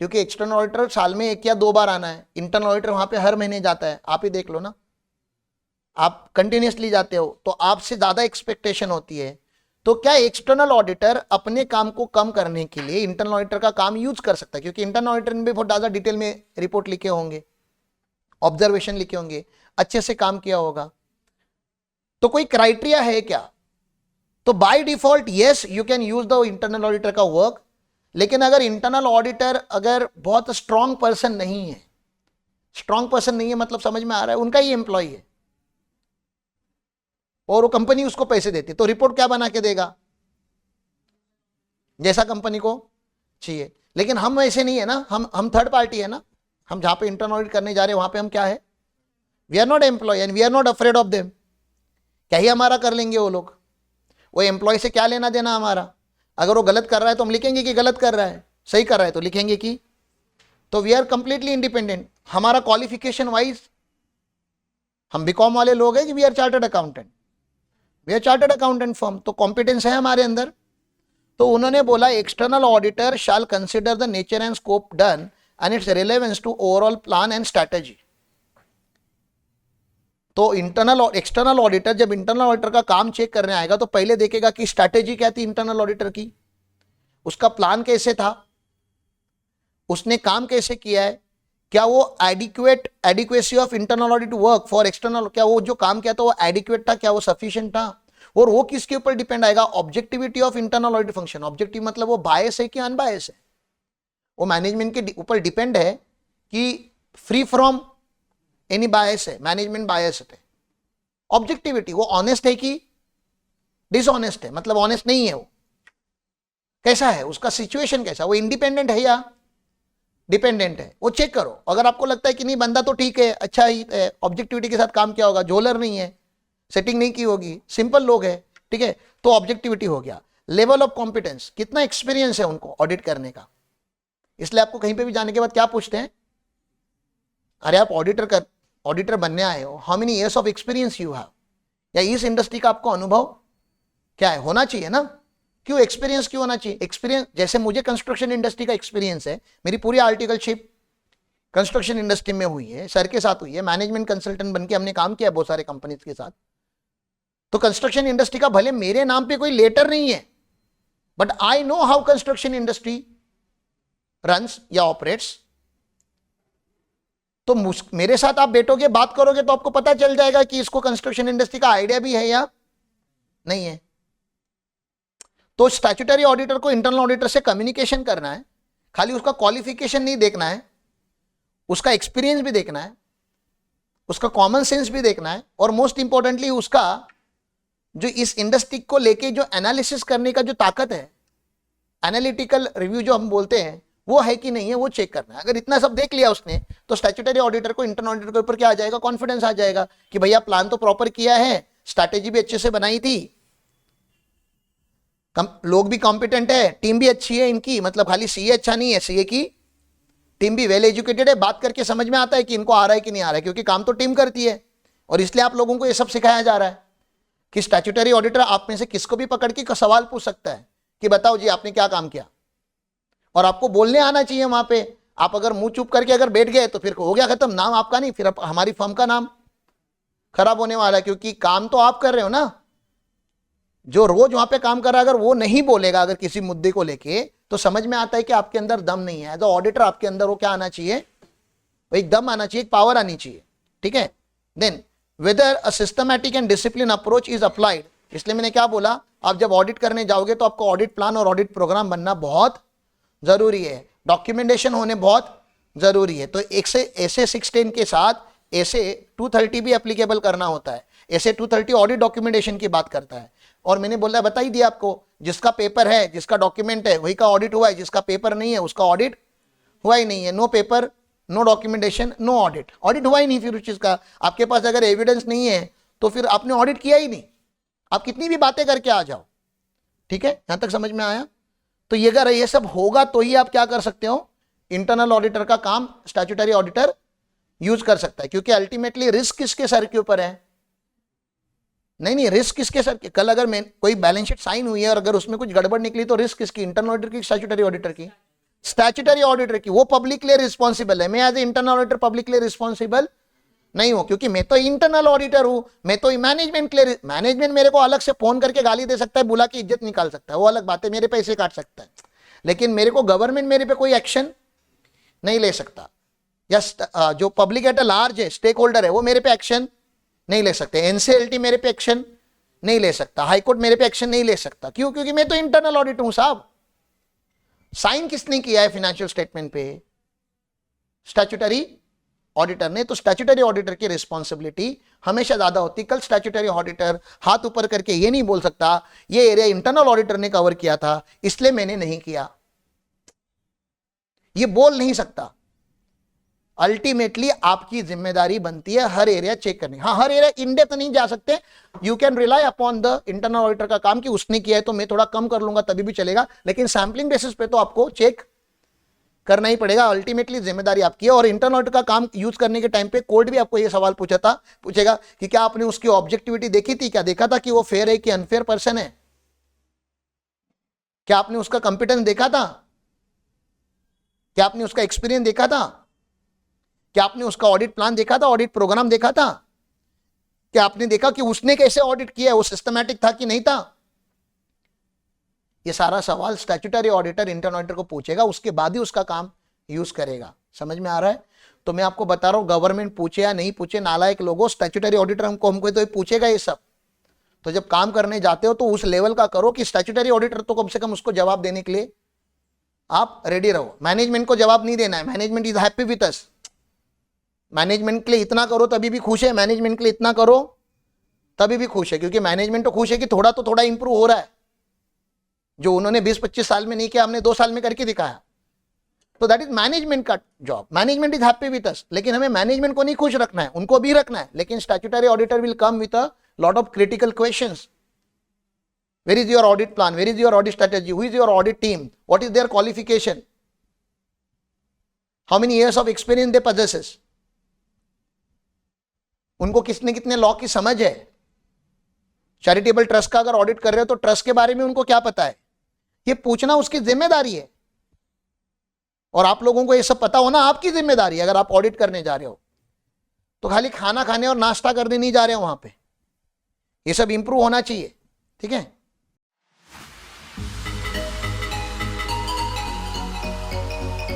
क्योंकि एक्सटर्नल ऑडिटर साल में 1 या 2 बार आना है. इंटरनल ऑडिटर वहां पे हर महीने जाता है. आप ही देख लो ना, आप कंटिन्यूसली जाते हो तो आपसे ज्यादा एक्सपेक्टेशन होती है. तो क्या एक्सटर्नल ऑडिटर अपने काम को कम करने के लिए इंटरनल ऑडिटर का काम यूज कर सकता है, क्योंकि इंटरनल ऑडिटर ने भी बहुत ज्यादा डिटेल में रिपोर्ट लिखे होंगे, ऑब्जर्वेशन लिखे होंगे, अच्छे से काम किया होगा. तो कोई क्राइटेरिया है क्या? तो by default yes you can use the internal auditor का वर्क. लेकिन अगर इंटरनल ऑडिटर अगर बहुत स्ट्रांग पर्सन नहीं है, स्ट्रांग पर्सन नहीं है मतलब समझ में आ रहा है, उनका ही एम्प्लॉय है और वो कंपनी उसको पैसे देती है, तो रिपोर्ट क्या बना के देगा? जैसा कंपनी को चाहिए. लेकिन हम ऐसे नहीं है ना, हम थर्ड पार्टी है ना. हम जहां पे इंटरनल ऑडिट करने जा रहे हैं वहां पे हम क्या है? We are not employ and we are not afraid of them. क्या ही हमारा कर लेंगे वो लोग? वो एम्प्लॉय से क्या लेना देना हमारा? अगर वो गलत कर रहा है तो हम लिखेंगे कि गलत कर रहा है, सही कर रहा है तो लिखेंगे कि. तो वी आर कंप्लीटली इंडिपेंडेंट. हमारा क्वालिफिकेशन वाइज हम बीकॉम वाले लोग हैं कि we are chartered accountant, we are chartered accountant firm, तो कॉम्पिटेंस है हमारे अंदर. तो उन्होंने बोला external auditor shall consider the nature and scope done and its relevance to overall plan and strategy. तो एक्सटर्नल ऑडिटर जब इंटरनल ऑडिटर का काम चेक करने आएगा तो पहले देखेगा कि स्ट्रैटेजी क्या थी इंटरनल ऑडिटर की, उसका प्लान कैसे था, उसने काम कैसे किया है, क्या वो adequacy of internal audit work for external, क्या वो जो काम किया था वो एडिक्वेट था, क्या वो सफिशिएंट था. और वो किसके ऊपर डिपेंड आएगा? Objectivity of internal audit function. Objective मतलब वो बायस है कि अनबायस है. वो मैनेजमेंट के ऊपर डिपेंड है कि फ्री फ्रॉम एनी बायस है, मैनेजमेंट बायस है. ऑब्जेक्टिविटी वो ऑनेस्ट है कि डिसऑनेस्ट है, मतलब ऑनेस्ट नहीं है, वो कैसा है, उसका सिचुएशन कैसा, वो इंडिपेंडेंट है या डिपेंडेंट है, वो चेक करो. अगर आपको लगता है कि नहीं बंदा तो ठीक है, अच्छा ही ऑब्जेक्टिविटी के साथ काम किया होगा, झोलर नहीं है, सेटिंग नहीं की होगी, सिंपल लोग है, ठीक है, तो ऑब्जेक्टिविटी हो गया. लेवल ऑफ कॉम्पिटेंस, कितना एक्सपीरियंस है उनको ऑडिट करने का. इसलिए आपको कहीं पे भी जाने के बाद क्या पूछते हैं? अरे आप ऑडिटर बनने आए हो, how many years of experience you have, या इस इंडस्ट्री का आपको अनुभव क्या है, होना चाहिए ना. क्यों एक्सपीरियंस क्यों होना चाहिए? एक्सपीरियंस जैसे मुझे कंस्ट्रक्शन इंडस्ट्री का एक्सपीरियंस है, मेरी पूरी आर्टिकलशिप कंस्ट्रक्शन इंडस्ट्री में हुई है, सर के साथ हुई है, मैनेजमेंट कंसल्टेंट बनके हमने काम किया बहुत सारे कंपनीज के साथ. तो कंस्ट्रक्शन इंडस्ट्री का भले मेरे नाम पे कोई लेटर नहीं है, but I know how construction industry runs या ऑपरेट्स. तो मेरे साथ आप बैठोगे बात करोगे तो आपको पता चल जाएगा कि इसको कंस्ट्रक्शन इंडस्ट्री का आइडिया भी है या नहीं है. तो स्टैट्यूटरी ऑडिटर को इंटरनल ऑडिटर से कम्युनिकेशन करना है, खाली उसका क्वालिफिकेशन नहीं देखना है, उसका एक्सपीरियंस भी देखना है, उसका कॉमन सेंस भी देखना है, और मोस्ट इंपॉर्टेंटली उसका जो इस इंडस्ट्री को लेके जो एनालिसिस करने का जो ताकत है, एनालिटिकल रिव्यू जो हम बोलते हैं, वो है कि नहीं है वो चेक करना है। अगर इतना सब देख लिया उसने तो स्टैट्यूटरी ऑडिटर को, इंटरनल ऑडिटर के ऊपर क्या आ जाएगा, कॉन्फिडेंस आ जाएगा कि भैया प्लान तो प्रॉपर किया है, स्ट्रैटेजी भी अच्छे से बनाई थी, लोग भी कॉम्पिटेंट है, टीम भी अच्छी है इनकी, मतलब खाली सीए अच्छा नहीं है, सीए की टीम भी वेल एजुकेटेड है, बात करके समझ में आता है कि इनको आ रहा है कि नहीं आ रहा है, क्योंकि काम तो टीम करती है। और इसलिए आप लोगों को ये सब सिखाया जा रहा है कि स्टैट्यूटरी ऑडिटर आप में से किसको भी पकड़ के सवाल पूछ सकता है कि बताओ जी आपने क्या काम किया, और आपको बोलने आना चाहिए वहां पे। आप अगर मुंह चुप करके अगर बैठ गए तो फिर हो गया खत्म, नाम आपका नहीं, फिर हमारी फर्म का नाम खराब होने वाला है, क्योंकि काम तो आप कर रहे हो ना। जो रोज वहां पे काम कर रहा है अगर वो नहीं बोलेगा अगर किसी मुद्दे को लेके, तो समझ में आता है कि आपके अंदर दम नहीं है। एज अ ऑडिटर आपके अंदर वो क्या आना चाहिए, वो एक दम आना चाहिए, एक पावर आनी चाहिए, ठीक है। Then whether a systematic and discipline approach is applied, इसलिए मैंने क्या बोला, आप जब ऑडिट करने जाओगे तो आपको ऑडिट प्लान और ऑडिट प्रोग्राम बनना बहुत जरूरी है, डॉक्यूमेंटेशन होने बहुत जरूरी है। तो एक से ऐसे 16 के साथ ऐसे 230 भी एप्लीकेबल करना होता है। ऐसे 230 ऑडिट डॉक्यूमेंटेशन की बात करता है, और मैंने बोला बता ही दिया आपको, जिसका पेपर है, जिसका डॉक्यूमेंट है वही का ऑडिट हुआ है, जिसका पेपर नहीं है उसका ऑडिट हुआ ही नहीं है। No paper, no documentation, no audit, audit हुआ ही नहीं। फिर उस चीज का आपके पास अगर एविडेंस नहीं है तो फिर आपने ऑडिट किया ही नहीं, आप कितनी भी बातें करके आ जाओ, ठीक है। यहां तक समझ में आया। तो ये अगर ये सब होगा तो ही आप क्या कर सकते हो, इंटरनल ऑडिटर का काम स्टैट्यूटरी ऑडिटर यूज कर सकता है, क्योंकि अल्टीमेटली रिस्क किसके सर के ऊपर है, नहीं रिस्क किसके सर के। कल अगर मैं कोई बैलेंस शीट साइन हुई है और अगर उसमें कुछ गड़बड़ निकली तो रिस्क किसकी, इंटरनल ऑडिटर की, स्टैट्यूटरी ऑडिटर की, स्टैट्यूटरी ऑडिटर की। वो पब्लिक के लिए रिस्पॉन्सिबल है, मैं as a internal auditor public के लिए रिस्पॉन्सिबल नहीं हूं, क्योंकि मैं तो इंटरनल ऑडिटर हूं, मैं तो मैनेजमेंट के लिए, मैनेजमेंट मेरे को अलग से फोन करके गाली दे सकता है, बुला के इज्जत निकाल सकता है, वो अलग बात है, मेरे पैसे काट सकता है, लेकिन मेरे को गवर्नमेंट मेरे पे कोई एक्शन नहीं ले सकता, या जो पब्लिक एट अ लार्ज है, स्टेक होल्डर है, वो मेरे पे एक्शन नहीं ले सकते। एनसीएलटी मेरे पे एक्शन नहीं ले सकता, हाईकोर्ट मेरे पे एक्शन नहीं ले सकता। क्यों? क्योंकि मैं तो इंटरनल ऑडिटर हूं साहब। साइन किसने किया है फाइनेंशियल स्टेटमेंट पे? स्टैट्यूटरी ऑडिटर ने। तो स्टैट्यूटरी ऑडिटर की रिस्पॉन्सिबिलिटी हमेशा ज्यादा होती। कल स्टैट्यूटरी ऑडिटर हाथ ऊपर करके ये नहीं बोल सकता ये एरिया इंटरनल ऑडिटर ने कवर किया था इसलिए मैंने नहीं किया, ये बोल नहीं सकता। अल्टीमेटली आपकी जिम्मेदारी बनती है हर एरिया चेक करनी। हाँ, हर एरिया इन डेप्थ नहीं जा सकते, you can rely upon the internal auditor का काम कि उसने किया है तो मैं थोड़ा कम कर लूंगा तभी भी चलेगा, लेकिन सैंपलिंग बेसिस पे तो आपको चेक करना ही पड़ेगा। अल्टीमेटली जिम्मेदारी आपकी है। और इंटरनल ऑडिटर का काम यूज करने के टाइम पे कोर्ट भी आपको ये सवाल पूछेगा कि क्या आपने उसकी ऑब्जेक्टिविटी देखी थी, क्या देखा था कि वो फेयर है कि अनफेयर पर्सन है, क्या आपने उसका कंपिटेंस देखा था, क्या आपने उसका एक्सपीरियंस देखा था, क्या आपने उसका ऑडिट प्लान देखा था, ऑडिट प्रोग्राम देखा था, क्या आपने देखा कि उसने कैसे ऑडिट किया, वो सिस्टमैटिक था कि नहीं था। ये सारा सवाल स्टैट्यूटरी ऑडिटर इंटरनल ऑडिटर को पूछेगा, उसके बाद ही उसका काम यूज करेगा। समझ में आ रहा है? तो मैं आपको बता रहा हूं, गवर्नमेंट पूछे या नहीं पूछे, नालायक लोगों, स्टैट्यूटरी ऑडिटर हमको तो पूछेगा ये सब। तो जब काम करने जाते हो तो उस लेवल का करो कि स्टैट्यूटरी ऑडिटर तो कम से कम उसको जवाब देने के लिए आप रेडी रहो। मैनेजमेंट को जवाब नहीं देना है, management is happy with us. Management के लिए इतना करो तभी भी खुश है, मैनेजमेंट के लिए इतना करो तभी भी खुश है, क्योंकि मैनेजमेंट तो खुश है कि थोड़ा तो थोड़ा इंप्रूव हो रहा है। जो उन्होंने 20-25 साल में नहीं किया हमने 2 साल में करके दिखाया। तो दैट इज मैनेजमेंट का job. Management is happy with us, लेकिन हमें मैनेजमेंट को नहीं खुश रखना है, उनको भी रखना है। लेकिन statutory auditor will come with a lot of critical questions. Where is your audit plan, where is your audit strategy, who is your audit team, what is their qualification, how many years of experience they possesses, उनको कितने law की समझ है। Charitable trust का अगर audit कर रहे हो तो ट्रस्ट के बारे में उनको क्या पता है, ये पूछना उसकी जिम्मेदारी है। और आप लोगों को ये सब पता होना आपकी जिम्मेदारी है। अगर आप ऑडिट करने जा रहे हो तो खाली खाना खाने और नाश्ता करने नहीं जा रहे हो वहां पे, ये सब इंप्रूव होना चाहिए, ठीक है।